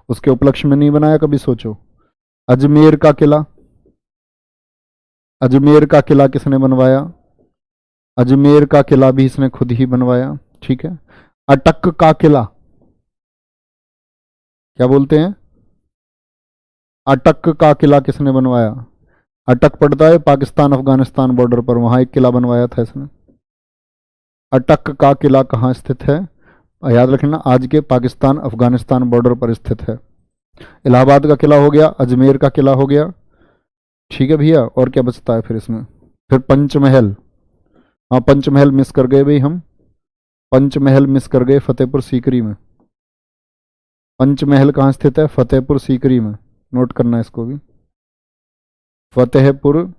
उसके उपलक्ष्य में नहीं बनाया, कभी सोचो। अजमेर का किला, अजमेर का किला किसने बनवाया? अजमेर का किला भी इसने खुद ही बनवाया, ठीक है। अटक का किला, क्या बोलते हैं? अटक का किला किसने बनवाया? अटक पड़ता है पाकिस्तान अफगानिस्तान बॉर्डर पर, वहां एक किला बनवाया था इसने। अटक का किला कहाँ स्थित है? याद रखना, आज के पाकिस्तान अफगानिस्तान बॉर्डर पर स्थित है। इलाहाबाद का किला हो गया, अजमेर का किला हो गया, ठीक है भैया। और क्या बचता है फिर इसमें? फिर पंचमहल। हाँ, पंचमहल मिस कर गए भाई हम, पंचमहल मिस कर गए फतेहपुर सीकरी में। पंचमहल कहाँ स्थित है? फतेहपुर सीकरी में, नोट करना है इसको भी। फतेहपुर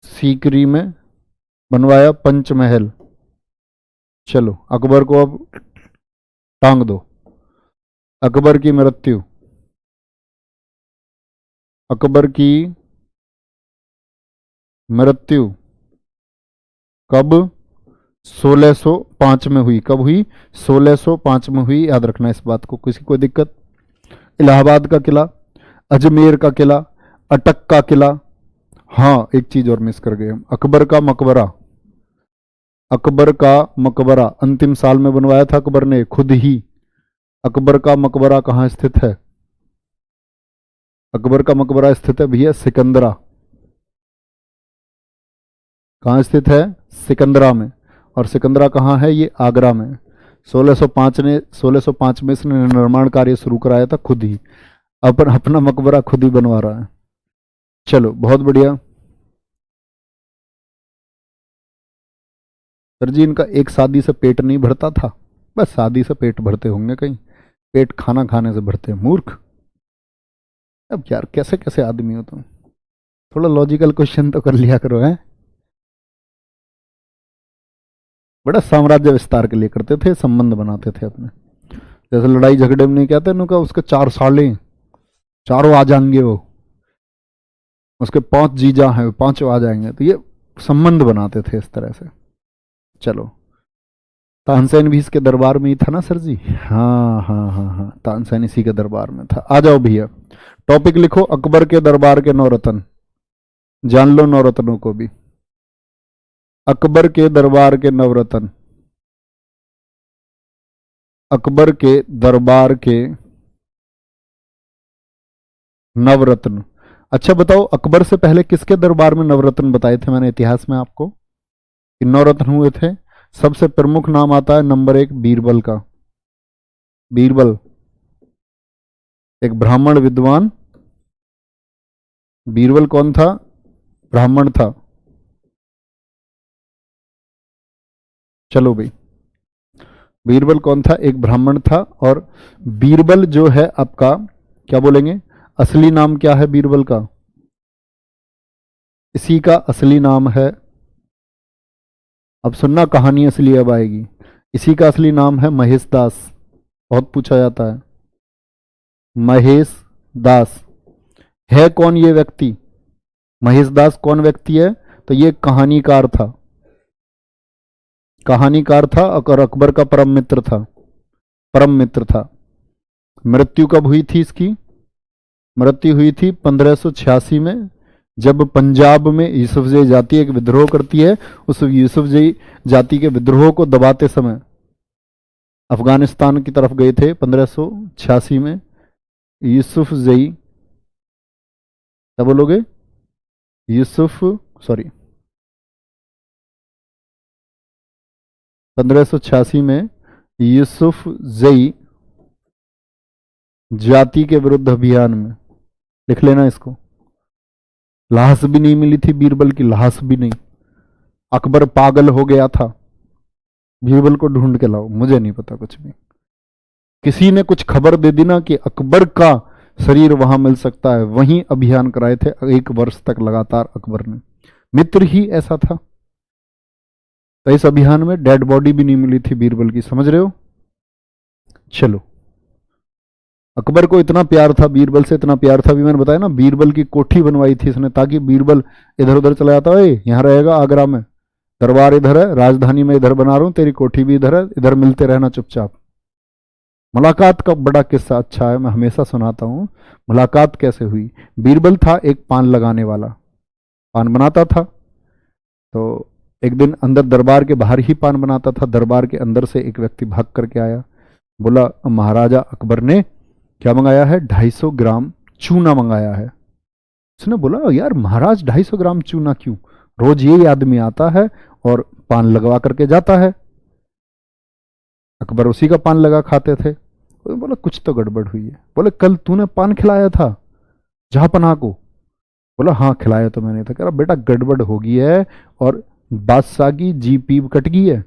सीकरी में बनवाया पंचमहल। चलो, अकबर को अब टांग दो। अकबर की मृत्यु, अकबर की मृत्यु कब? 1605 में हुई। कब हुई? 1605 में हुई, याद रखना इस बात को। किसी कोई दिक्कत? इलाहाबाद का किला, अजमेर का किला, अटक का किला। हाँ, एक चीज और मिस कर गए हम, अकबर का मकबरा। अकबर का मकबरा अंतिम साल में बनवाया था अकबर ने खुद ही। अकबर का मकबरा कहाँ स्थित है? अकबर का मकबरा स्थित है भैया सिकंदरा। कहाँ स्थित है? सिकंदरा में। और सिकंदरा कहाँ है? ये आगरा में। 1605 में इसने निर्माण कार्य शुरू कराया था खुद ही, अपना मकबरा खुद ही बनवा रहा है। चलो, बहुत बढ़िया। सर जी, इनका एक शादी से पेट नहीं भरता था? बस शादी से पेट भरते होंगे कहीं, पेट खाना खाने से भरते हैं, मूर्ख। अब यार, कैसे कैसे आदमी हो तुम, थोड़ा लॉजिकल क्वेश्चन तो कर लिया करो। है बड़ा साम्राज्य विस्तार के लिए करते थे, संबंध बनाते थे अपने। जैसे लड़ाई झगड़े में नहीं कहते उनका, उसके 4 साले, चारों आ जाएंगे, वो उसके 5 जीजा हैं, 5 आ जाएंगे, तो ये संबंध बनाते थे इस तरह से। चलो, तानसेन भी इसके दरबार में ही था ना सर जी? हाँ हाँ हाँ हाँ, तानसेन इसी के दरबार में था। आ जाओ भैया, टॉपिक लिखो, अकबर के दरबार के नौरत्न। जान लो नौरत्नों को भी। अकबर के दरबार के नवरत्न, अकबर के दरबार के नवरत्न। अच्छा बताओ, अकबर से पहले किसके दरबार में नवरत्न बताए थे मैंने इतिहास में आपको कि नवरत्न हुए थे? सबसे प्रमुख नाम आता है नंबर 1 बीरबल का। बीरबल एक ब्राह्मण विद्वान। बीरबल कौन था? ब्राह्मण था। चलो भाई, बीरबल कौन था? एक ब्राह्मण था। और बीरबल जो है आपका, क्या बोलेंगे, असली नाम क्या है बीरबल का? इसी का असली नाम है, अब सुनना कहानी असली अब आएगी। इसी का असली नाम है महेश दास। बहुत पूछा जाता है, महेश दास है कौन ये व्यक्ति? महेश दास कौन व्यक्ति है? तो ये कहानीकार था, कहानीकार था और अकबर का परम मित्र था, परम मित्र था। मृत्यु कब हुई थी इसकी? मृत्यु हुई थी 1586 में, जब पंजाब में यूसुफजई जाति एक विद्रोह करती है। उस यूसुफजई जाति के विद्रोह को दबाते समय अफगानिस्तान की तरफ गए थे 1586 में यूसुफजई, क्या बोलोगे? यूसुफ, सॉरी, 1586 में यूसुफजई जाति के विरुद्ध अभियान में, लिख लेना इसको। लाश भी नहीं मिली थी बीरबल की, लाश भी नहीं। अकबर पागल हो गया था, बीरबल को ढूंढ के लाओ, मुझे नहीं पता कुछ भी। किसी ने कुछ खबर दे दी ना कि अकबर का शरीर वहां मिल सकता है, वहीं अभियान कराए थे 1 वर्ष तक लगातार अकबर ने। मित्र ही ऐसा था। तो इस अभियान में डेड बॉडी भी नहीं मिली थी बीरबल की, समझ रहे हो? चलो, अकबर को इतना प्यार था बीरबल से, इतना प्यार था, भी मैंने बताया ना, बीरबल की कोठी बनवाई थी इसने ताकि बीरबल इधर उधर चला जाता है, यहाँ रहेगा आगरा में, दरबार इधर है, राजधानी में इधर बना रहा हूं, तेरी कोठी भी इधर है, इधर मिलते रहना चुपचाप। मुलाकात का बड़ा किस्सा अच्छा है, मैं हमेशा सुनाता हूं। मुलाकात कैसे हुई? बीरबल था एक पान लगाने वाला, पान बनाता था। तो एक दिन अंदर दरबार के बाहर ही पान बनाता था, दरबार के अंदर से एक व्यक्ति भाग करके आया, बोला महाराजा अकबर ने क्या मंगाया है? 250 ग्राम चूना मंगाया है। उसने बोला यार महाराज 250 ग्राम चूना क्यों? रोज ये आदमी आता है और पान लगवा करके जाता है। अकबर उसी का पान लगा खाते थे। तो बोला कुछ तो गड़बड़ हुई है। बोले कल तूने पान खिलाया था जहांपनाह को? बोला हाँ खिलाया तो मैंने था। कह रहा बेटा गड़बड़ हो गई है और बादशाह की जीभ पीप कट गई है,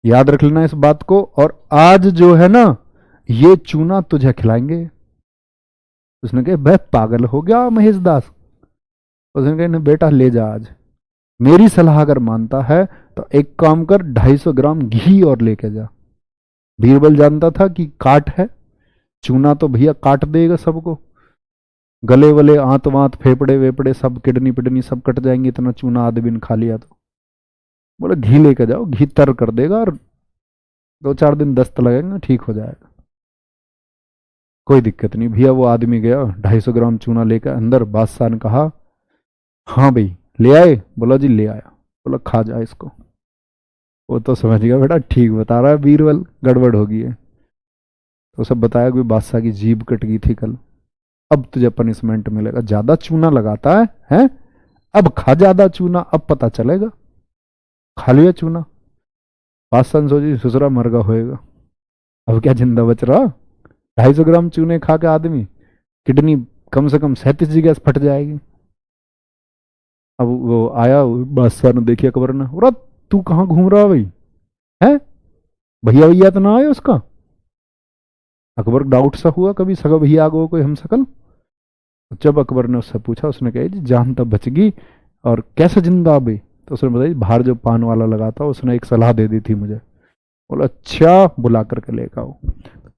याद रख लेना इस बात को, और आज जो है ना ये चूना तुझे खिलाएंगे। उसने कहा भाई पागल हो गया महेश दास? उसने कहा बेटा ले जा, आज मेरी सलाह अगर मानता है तो एक काम कर 250 ग्राम घी और लेके जा। बीरबल जानता था कि काट है, चूना तो भैया काट देगा सबको, गले वले आंत वांत फेफड़े वेपड़े सब किडनी पिडनी सब कट जाएंगे, इतना चूना आदमी ने खा लिया तो। बोले घी लेके जाओ, घी तर कर देगा और 2-4 दिन दस्त लगेंगे, ठीक हो जाएगा, कोई दिक्कत नहीं। भैया वो आदमी गया 250 ग्राम चूना लेकर अंदर, बादशाह ने कहा हाँ भाई ले आए? बोला जी ले आया। बोला खा जा इसको। वो तो समझ गया बेटा ठीक बता रहा है बीरबल, गड़बड़ हो गई है। तो सब बताया कि बादशाह की जीभ कट गई थी कल, अब तुझे पनिशमेंट मिलेगा, ज्यादा चूना लगाता है हैं? अब खा ज्यादा चूना, अब पता चलेगा। खा लिया चूना। बादशाह ने सोची ससुरा मरगा होएगा, अब क्या जिंदा बच रहा? 250 ग्राम चूने खा के आदमी किडनी कम से कम 37 जगह फट जाएगी। अब वो आया बादशाह ने देखी अकबर ने, बोला तू कहाँ घूम रहा भाई है? भैया भैया तो ना आए उसका? अकबर डाउट सा हुआ, कभी सगा भैया आगो कोई हम सकल। जब अकबर ने उससे पूछा, उसने कहा जी जान तब बच गई, और कैसे जिंदा भाई? तो उसने बताया बाहर जो पान वाला लगा था उसने एक सलाह दे दी थी मुझे। बोला अच्छा बुला करके लेकर आओ।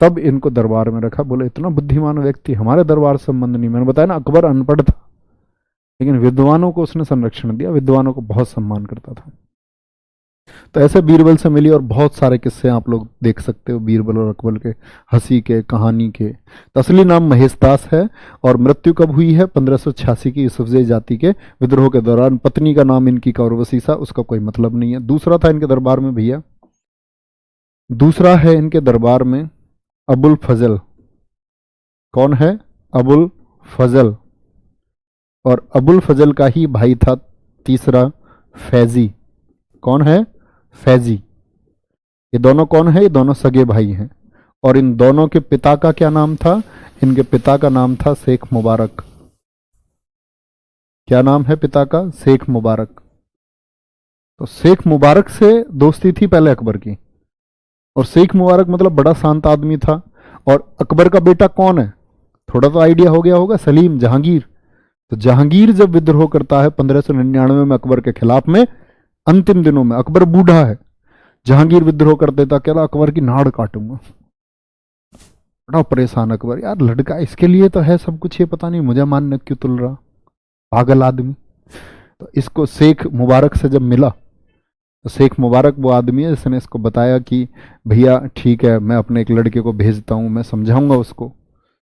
तब इनको दरबार में रखा। बोले इतना बुद्धिमान व्यक्ति हमारे दरबार से संबंध नहीं। मैंने बताया ना अकबर अनपढ़ था, लेकिन विद्वानों को उसने संरक्षण दिया, विद्वानों को बहुत सम्मान करता था। तो ऐसे बीरबल से मिली और बहुत सारे किस्से आप लोग देख सकते हो बीरबल और अकबर के, हंसी के, कहानी के। तो असली नाम महेशदास है और मृत्यु कब हुई है? 1586 की यूसुफजई जाति के विद्रोह के दौरान। पत्नी का नाम इनकी कौरवसीसा, उसका कोई मतलब नहीं है। दूसरा था इनके दरबार में भैया, दूसरा है इनके दरबार में अबुल फजल। कौन है? अबुल फजल। और अबुल फजल का ही भाई था तीसरा फैजी। कौन है? फैजी। ये दोनों कौन है? ये दोनों सगे भाई हैं। और इन दोनों के पिता का क्या नाम था? इनके पिता का नाम था शेख मुबारक। क्या नाम है पिता का? शेख मुबारक। तो शेख मुबारक से दोस्ती थी पहले अकबर की, और शेख मुबारक मतलब बड़ा शांत आदमी था। और अकबर का बेटा कौन है? थोड़ा तो आइडिया हो गया होगा, सलीम, जहांगीर। तो जहांगीर जब विद्रोह करता है 1599 में अकबर के खिलाफ में, अंतिम दिनों में, अकबर बूढ़ा है, जहांगीर विद्रोह कर देता, कह रहा अकबर की नाड़ काटूंगा। बड़ा परेशान अकबर, यार लड़का इसके लिए तो है सब कुछ, ये पता नहीं मुझे मानने क्यों तुल रहा, पागल आदमी। तो इसको शेख मुबारक से जब मिला, तो शेख मुबारक वो आदमी है जिसने इसको बताया कि भैया ठीक है मैं अपने एक लड़के को भेजता हूँ, मैं समझाऊंगा उसको।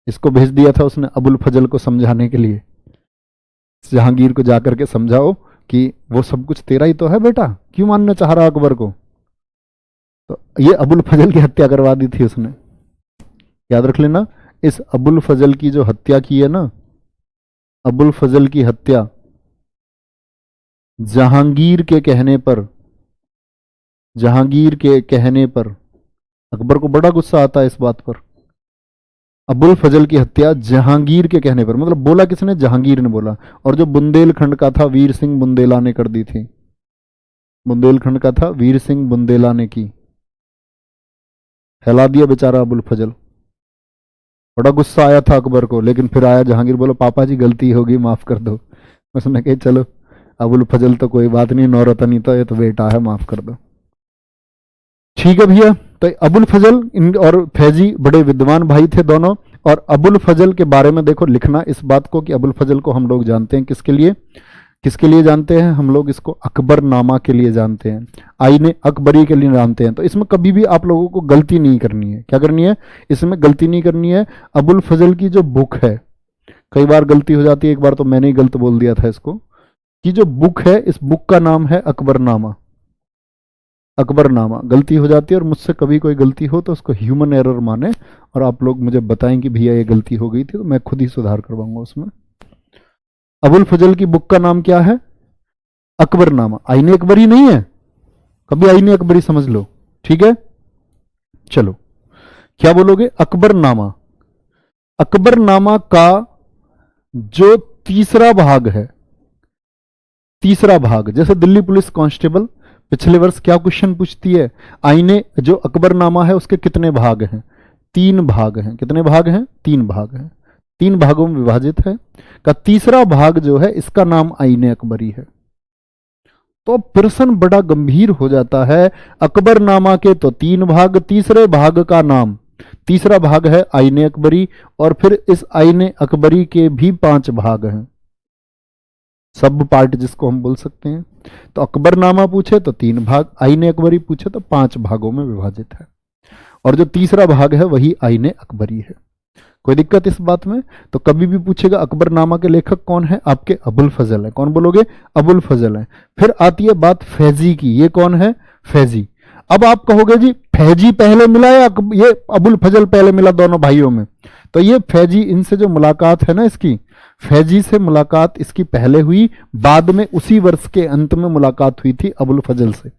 इसको भेज दिया था उसने अबुल फजल को समझाने के लिए, जहांगीर को जाकर के समझाओ कि वो सब कुछ तेरा ही तो है बेटा, क्यों मानना चाह रहा अकबर को। तो ये अबुल फजल की हत्या करवा दी थी उसने, याद रख लेना। इस अबुल फजल की जो हत्या की है ना, अबुल फजल की हत्या जहांगीर के कहने पर, जहांगीर के कहने पर, अकबर को बड़ा गुस्सा आता है इस बात पर। अबुल फजल की हत्या जहांगीर के कहने पर, मतलब बोला किसने? जहांगीर ने बोला। और जो बुंदेलखंड का था वीर सिंह बुंदेला ने कर दी थी, बुंदेलखंड का था वीर सिंह बुंदेला ने की, फैला दिया बेचारा अबुल फजल। बड़ा गुस्सा आया था अकबर को, लेकिन फिर आया जहांगीर, बोलो पापा जी गलती होगी माफ कर दो। उसने कहा चलो अबुल फजल तो कोई बात नहीं, नौरतनी तो ये तो बेटा है, माफ कर दो। ठीक है भैया। तो अबुल फजल और फैजी बड़े विद्वान भाई थे दोनों। और अबुल फजल के बारे में देखो लिखना इस बात को कि अबुल फजल को हम लोग जानते हैं किसके लिए जानते हैं, हम लोग इसको अकबरनामा के लिए जानते हैं, आईने अकबरी के लिए जानते हैं। तो इसमें कभी भी आप लोगों को गलती नहीं करनी है। क्या करनी है? इसमें गलती नहीं करनी है। अबुल फजल की जो बुक है, कई बार गलती हो जाती है, एक बार तो मैंने ही गलत बोल दिया था इसको, कि जो बुक है इस बुक का नाम है अकबरनामा। अकबरनामा गलती हो जाती है, और मुझसे कभी कोई गलती हो तो उसको ह्यूमन एरर माने और आप लोग मुझे बताएं कि भैया ये गलती हो गई थी, तो मैं खुद ही सुधार करवाऊंगा उसमें। अबुल फजल की बुक का नाम क्या है? अकबरनामा। आईने अकबरी नहीं है, कभी आईने अकबरी समझ लो, ठीक है। चलो, क्या बोलोगे? अकबरनामा। अकबरनामा का जो तीसरा भाग है, तीसरा भाग, जैसे दिल्ली पुलिस कांस्टेबल पिछले वर्ष क्या क्वेश्चन पूछती है, आईने जो अकबरनामा है उसके कितने भाग हैं? 3 भाग हैं। कितने भाग हैं? 3 भाग हैं। 3 भागों में विभाजित है। का तीसरा भाग जो है इसका नाम आईने अकबरी है। तो प्रश्न बड़ा गंभीर हो जाता है। अकबरनामा के तो 3 भाग, तीसरे भाग का नाम, तीसरा भाग है आईने अकबरी, और फिर इस आईने अकबरी के भी 5 भाग हैं, सब पार्ट जिसको हम बोल सकते हैं। तो अकबरनामा पूछे तो 3 भाग, आईने अकबरी पूछे तो 5 भागों में विभाजित है, और जो तीसरा भाग है वही आईने अकबरी है। कोई दिक्कत इस बात में? तो कभी भी पूछेगा अकबरनामा के लेखक कौन है, आपके अबुल फजल है। कौन बोलोगे? अबुल फजल है। फिर आती है बात फैजी की। ये कौन है? फैजी। अब आप कहोगे जी फैजी पहले मिला या ये अबुल फजल पहले मिला दोनों भाइयों में? तो ये फैजी, इनसे जो मुलाकात है ना इसकी, फैजी से मुलाकात इसकी पहले हुई, बाद में उसी वर्ष के अंत में मुलाकात हुई थी अबुल फजल से।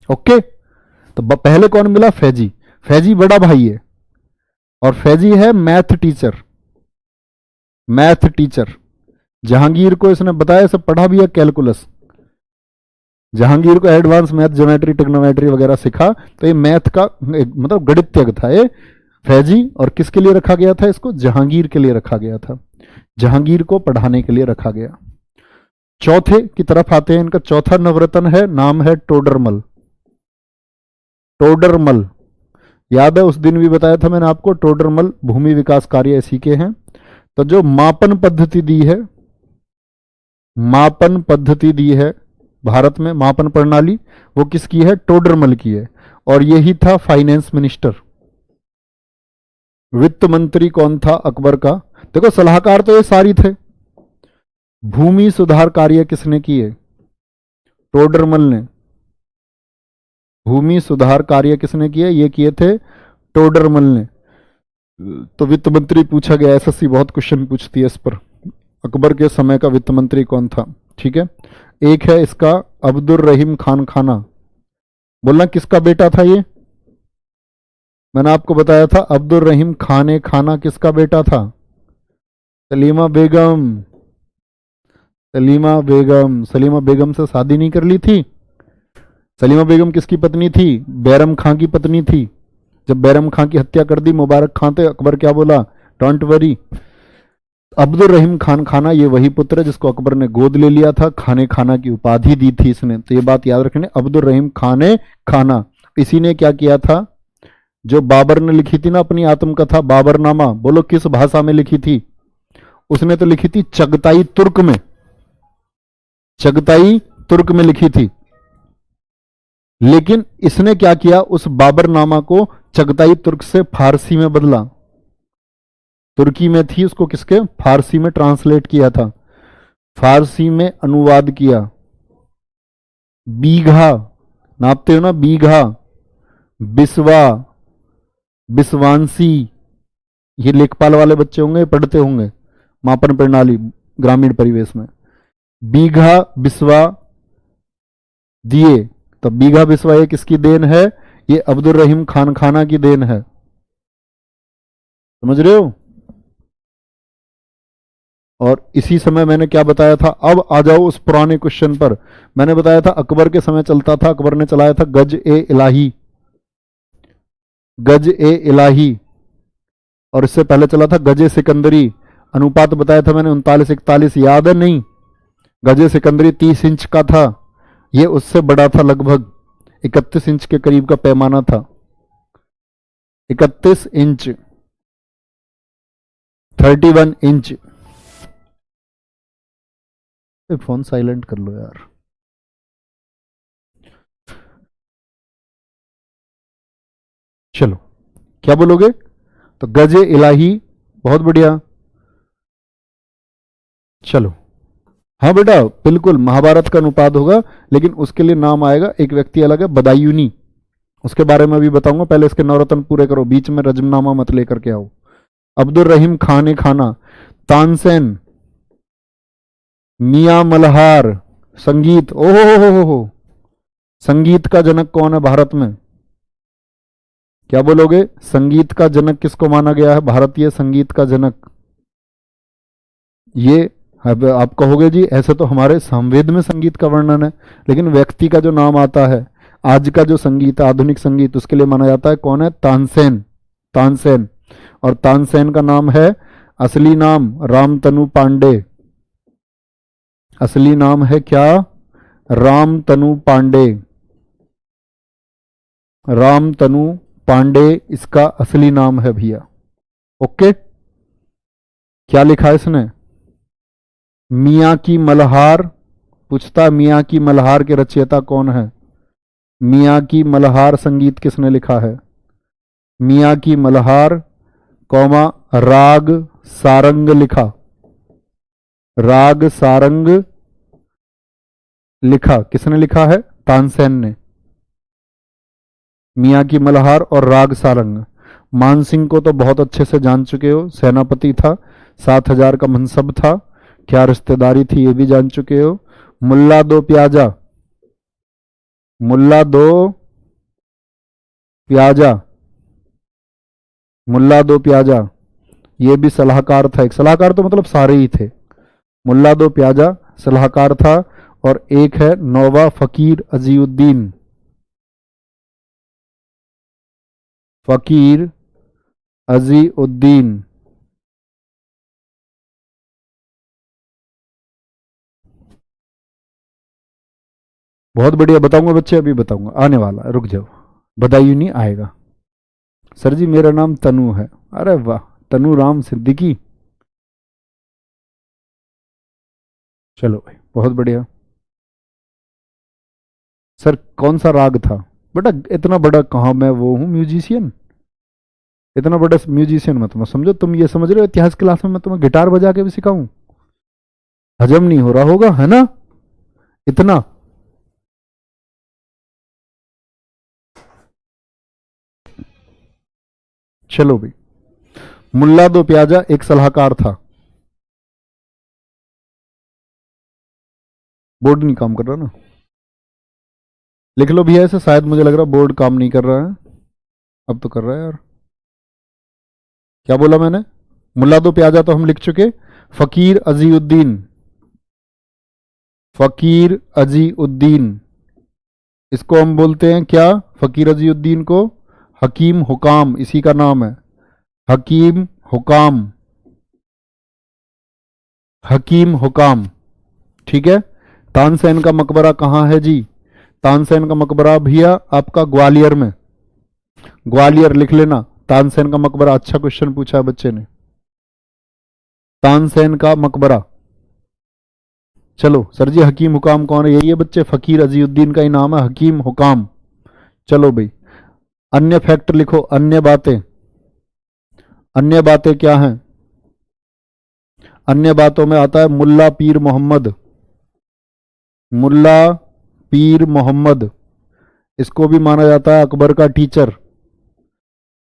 ओके, तो पहले कौन मिला? फैजी। फैजी बड़ा भाई है, और फैजी है math teacher. Math teacher Jahangir को इसने बताया, सब पढ़ा भी है कैलकुलस। जहांगीर को एडवांस मैथ, ज्योमेट्री, ट्रिग्नोमेट्री वगैरह सिखा। तो ये मैथ का मतलब गणितज्ञ था ये फैजी। और किसके लिए रखा गया था इसको? जहांगीर के लिए रखा गया था। जहांगीर को पढ़ाने के लिए रखा गया। चौथे की तरफ आते हैं। इनका चौथा नवरत्न है, नाम है टोडरमल। टोडरमल याद है, उस दिन भी बताया था मैंने आपको, टोडरमल भूमि विकास कार्य इसी के हैं। तो जो मापन पद्धति दी है, मापन पद्धति दी है भारत में, मापन प्रणाली, वो किसकी है? टोडरमल की है। और यही था फाइनेंस मिनिस्टर। वित्त मंत्री कौन था अकबर का? देखो सलाहकार तो ये सारी थे। भूमि सुधार कार्य किसने किए? टोडरमल ने। भूमि सुधार कार्य किसने किए? ये किए थे टोडरमल ने। तो वित्त मंत्री पूछा गया, एसएससी बहुत क्वेश्चन पूछती है इस पर, अकबर के समय का वित्त मंत्री कौन था? ठीक है, एक है इसका अब्दुल रहीम खान खाना। बोलना किसका बेटा था ये? मैंने आपको बताया था अब्दुल रहीम खान खाना किसका बेटा था? सलीमा बेगम। सलीमा बेगम। सलीमा बेगम से शादी नहीं कर ली थी? सलीमा बेगम किसकी पत्नी थी? बैरम खां की पत्नी थी। जब बैरम खां की हत्या कर दी मुबारक खां, तो अकबर क्या बोला? Don't worry. अब्दुल रहीम खान खाना ये वही पुत्र है जिसको अकबर ने गोद ले लिया था, खाने खाना की उपाधि दी थी इसने। तो ये बात याद रखने, अब्दुल रहीम खाने खाना। इसी ने क्या किया था? जो बाबर ने लिखी थी ना अपनी आत्मकथा बाबरनामा, बोलो किस भाषा में लिखी थी? उसने तो लिखी थी चगताई तुर्क में। चगताई तुर्क में लिखी थी। लेकिन इसने क्या किया? उस बाबरनामा को चगताई तुर्क से फारसी में बदला। तुर्की में थी, उसको किसके? फारसी में ट्रांसलेट किया था, फारसी में अनुवाद किया। बीघा नापते हो ना, बीघा, बिस्वा, बिस्वांसी, ये लेखपाल वाले बच्चे होंगे, पढ़ते होंगे मापन प्रणाली ग्रामीण परिवेश में। बीघा बिस्वा दिए, तो बीघा बिस्वा ये किसकी देन है? ये अब्दुल रहीम खान खाना की देन है। समझ रहे हो? और इसी समय मैंने क्या बताया था? अब आ जाओ उस पुराने क्वेश्चन पर। मैंने बताया था अकबर के समय चलता था, अकबर ने चलाया था गज ए इलाही। गज ए इलाही। और इससे पहले चला था गजे सिकंदरी। अनुपात बताया था मैंने 39-41, याद है? नहीं, गजे सिकंदरी 30 इंच का था, ये उससे बड़ा था, लगभग 31 इंच के करीब का पैमाना था। 31 इंच, 31 इंच। फोन साइलेंट कर लो यार। चलो, क्या बोलोगे? तो गजे इलाही, बहुत बढ़िया। चलो, हाँ बेटा, बिल्कुल महाभारत का अनुपात होगा, लेकिन उसके लिए नाम आएगा, एक व्यक्ति अलग है, बदायूनी। उसके बारे में भी बताऊंगा, पहले इसके नवरत्न पूरे करो, बीच में रजमनामा मत लेकर के आओ। अब्दुल रहीम खान ए खाना, तानसेन, मियां मल्हार। संगीत, ओहो हो, संगीत का जनक कौन है भारत में? क्या बोलोगे? संगीत का जनक किसको माना गया है, भारतीय संगीत का जनक? ये अब आप कहोगे जी ऐसे तो हमारे सामवेद में संगीत का वर्णन है, लेकिन व्यक्ति का जो नाम आता है, आज का जो संगीत, आधुनिक संगीत, उसके लिए माना जाता है कौन है? तानसेन, तानसेन। और तानसेन का नाम है, असली नाम रामतनु पांडे। असली नाम है क्या? रामतनु पांडे। रामतनु पांडे इसका असली नाम है भैया। ओके, क्या लिखा है इसने? मियां की मल्हार। पूछता मियां की मल्हार के रचयिता कौन है? मियां की मल्हार संगीत किसने लिखा है? मियां की मल्हार, कौमा, राग सारंग लिखा। राग सारंग लिखा किसने लिखा है? तानसेन ने। मियां की मल्हार और राग सारंग। मानसिंह को तो बहुत अच्छे से जान चुके हो, सेनापति था, 7,000 का मनसब था, क्या रिश्तेदारी थी ये भी जान चुके हो। मुल्ला दो प्याजा, मुल्ला दो प्याजा, मुल्ला दो प्याजा, ये भी सलाहकार था। एक सलाहकार तो मतलब सारे ही थे। मुल्ला दो प्याजा सलाहकार था। और एक है नौवा फकीर अजीउद्दीन, फकीर अजीउद्दीन। बहुत बढ़िया, बताऊंगा बच्चे, अभी बताऊंगा, आने वाला, रुक जाओ, बदायूं नहीं आएगा। सर जी मेरा नाम तनु है। अरे वाह, तनु राम सिद्दीकी। चलो भाई, बहुत बढ़िया। सर कौन सा राग था? बेटा इतना बड़ा कहाँ मैं वो हूँ म्यूजिशियन, इतना बड़ा म्यूजिशियन मत मत समझो। तुम ये समझ रहे हो इतिहास क्लास में मैं तुम्हें गिटार बजा के भी सिखाऊं? हजम नहीं हो रहा होगा, है ना इतना? चलो भाई, मुल्ला दो प्याजा एक सलाहकार था। बोर्ड नहीं काम कर रहा ना? लिख लो भैया ऐसे, शायद मुझे लग रहा बोर्ड काम नहीं कर रहा है। अब तो कर रहा है यार। क्या बोला मैंने? मुल्ला दो प्याजा तो हम लिख चुके। फकीर अजीउद्दीन, फकीर अजीउद्दीन, इसको हम बोलते हैं क्या? फकीर अजीउद्दीन को हकीम हुकाम, इसी का नाम है हकीम हुकाम, हकीम हुकाम। ठीक है। तानसेन का मकबरा कहाँ है जी? तानसेन का मकबरा भैया आपका ग्वालियर में, ग्वालियर लिख लेना। तानसेन का मकबरा, अच्छा क्वेश्चन पूछा है बच्चे ने, तानसेन का मकबरा। चलो सर जी हकीम हुकाम कौन है? यही है बच्चे, फकीर अजीउद्दीन का ही नाम है हकीम हुकाम। चलो भाई, अन्य फैक्ट लिखो, अन्य बातें। अन्य बातें क्या हैं? अन्य बातों में आता है मुल्ला पीर मोहम्मद, मुल्ला पीर मोहम्मद, इसको भी माना जाता है अकबर का टीचर।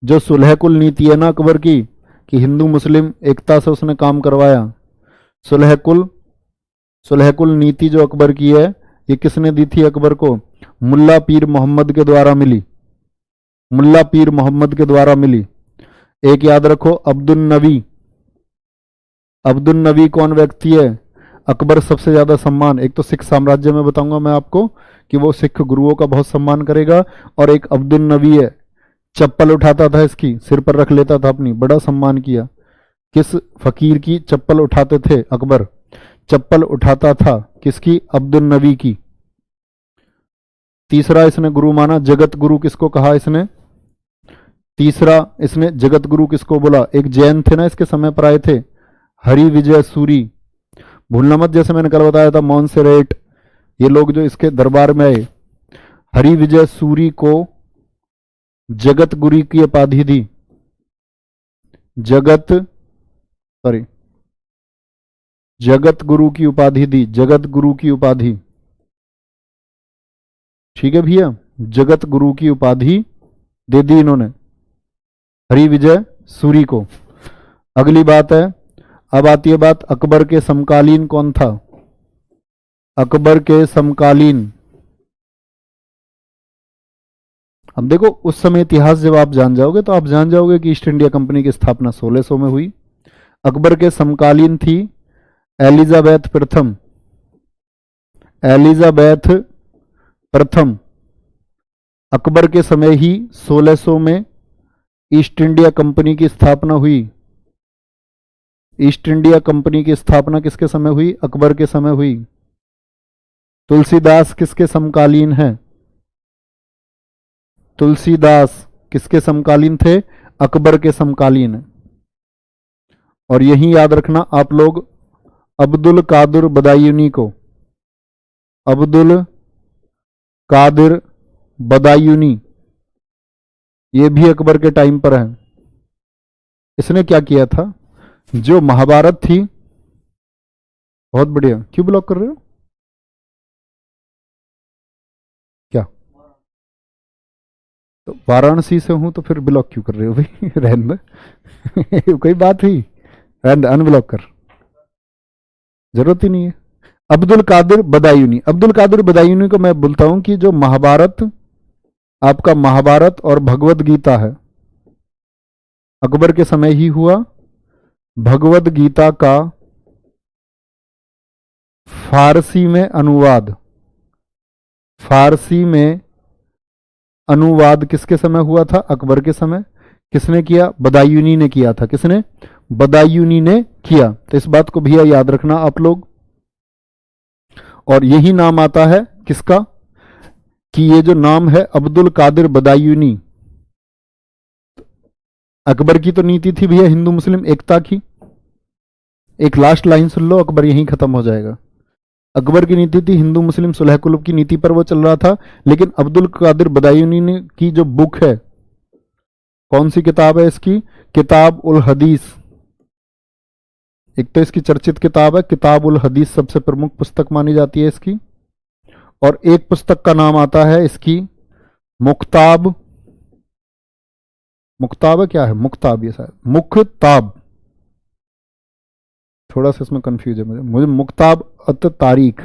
जो सुलहकुल नीति है ना अकबर की, कि हिंदू मुस्लिम एकता से उसने काम करवाया, सुलहकुल, सुलहकुल नीति जो अकबर की है, ये किसने दी थी अकबर को? मुल्ला पीर मोहम्मद के द्वारा मिली, मुल्ला पीर मोहम्मद के द्वारा मिली। एक याद रखो, अब्दुल नबी, अब्दुल नबी कौन व्यक्ति है? अकबर सबसे ज्यादा सम्मान, एक तो सिख साम्राज्य में बताऊंगा मैं आपको कि वो सिख गुरुओं का बहुत सम्मान करेगा, और एक अब्दुल नबी है, चप्पल उठाता था इसकी, सिर पर रख लेता था अपनी, बड़ा सम्मान किया। किस फकीर की चप्पल उठाते थे अकबर? चप्पल उठाता था किसकी? अब्दुल नबी की। तीसरा इसने गुरु माना, जगत गुरु किसको कहा इसने? तीसरा, इसने जगत गुरु किसको बोला? एक जैन थे ना इसके समय पर आए थे, हरि विजय सूरी, भूलना मत, जैसे मैंने कल बताया था मॉन्सेरेट, ये लोग जो इसके दरबार में आए, हरि विजय सूरी को जगत गुरु की उपाधि दी, जगत गुरु की उपाधि दी, जगत गुरु की उपाधि। ठीक है भैया, जगत गुरु की उपाधि दे दी इन्होंने हरि विजय सूरी को। अगली बात है, अब आती है बात, अकबर के समकालीन कौन था? अकबर के समकालीन, अब देखो उस समय इतिहास जब आप जान जाओगे तो आप जान जाओगे कि ईस्ट इंडिया कंपनी की स्थापना 1600 में हुई। अकबर के समकालीन थी एलिजाबेथ प्रथम, एलिजाबेथ प्रथम। अकबर के समय ही 1600 में ईस्ट इंडिया कंपनी की स्थापना हुई। ईस्ट इंडिया कंपनी की स्थापना किसके समय हुई? अकबर के समय हुई। तुलसीदास किसके समकालीन हैं? तुलसीदास किसके समकालीन थे? अकबर के समकालीन। और यही याद रखना आप लोग अब्दुल कादिर बदायूनी को, अब्दुल कादिर बदायूनी, ये भी अकबर के टाइम पर है। इसने क्या किया था? जो महाभारत थी, बहुत बढ़िया, क्यों ब्लॉक कर रहे हो? क्या तो वाराणसी से हूं तो फिर ब्लॉक क्यों कर रहे हो भाई? रहने दे कोई बात हुई, रहने दे, अनब्लॉक कर, जरूरत ही नहीं है। अब्दुल कादिर बदायूनी, अब्दुल कादिर बदायूनी को मैं बोलता हूं कि जो महाभारत, आपका महाभारत और भगवत गीता है, अकबर के समय ही हुआ। भगवत गीता का फारसी में अनुवाद, फारसी में अनुवाद किसके समय हुआ था? अकबर के समय। किसने किया? बदायूनी ने किया था। किसने? बदायूनी ने किया। तो इस बात को भैया याद रखना आप लोग। और यही नाम आता है किसका? कि ये जो नाम है अब्दुल कादिर बदायूनी, अकबर की तो नीति थी भैया हिंदू मुस्लिम एकता की। एक लास्ट लाइन सुन लो, अकबर यहीं खत्म हो जाएगा। अकबर की नीति थी हिंदू मुस्लिम सुलह कुलूब की नीति पर वो चल रहा था। लेकिन अब्दुल कादिर बदायूनी ने की जो बुक है, कौन सी किताब है इसकी? किताब उल हदीस। एक तो इसकी चर्चित किताब है किताब उल हदीस, सबसे प्रमुख पुस्तक मानी जाती है इसकी। और एक पुस्तक का नाम आता है इसकी मुक्ताब, मुक्ताब है, क्या है मुक्ताब? ये शायद मुक्ताब, थोड़ा सा इसमें कंफ्यूज है मुझे मुक्ताब अत तारीख,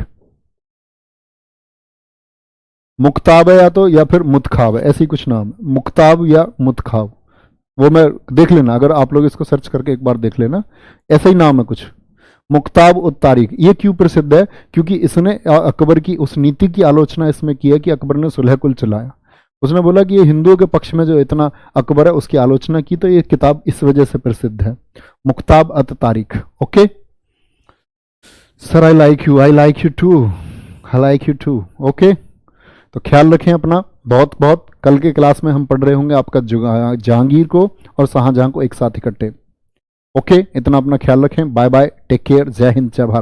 मुक्ताब है या तो, या फिर मुतखाब है, ऐसी कुछ नाम है, मुक्ताब या मुतखाब। वो मैं देख लेना, अगर आप लोग इसको सर्च करके एक बार देख लेना, ऐसा ही नाम है कुछ, मुक्ताब उत तारीख। ये क्यों प्रसिद्ध है? क्योंकि इसने अकबर की उस नीति की आलोचना इसमें की है कि अकबर ने सुलह कुल चलाया। उसने बोला कि ये हिंदुओं के पक्ष में जो इतना अकबर है उसकी आलोचना की, तो ये किताब इस वजह से प्रसिद्ध है, मुक्ताब अत तारीख। Okay sir, I like you, I like you too, I like you too. Okay, तो ख्याल रखें अपना बहुत बहुत। कल के क्लास में हम पढ़ रहे होंगे आपका जहांगीर को और शाहजहां को एक साथ इकट्ठे। ओके, इतना अपना ख्याल रखें। बाय बाय, टेक केयर, जय हिंद, जय भारत।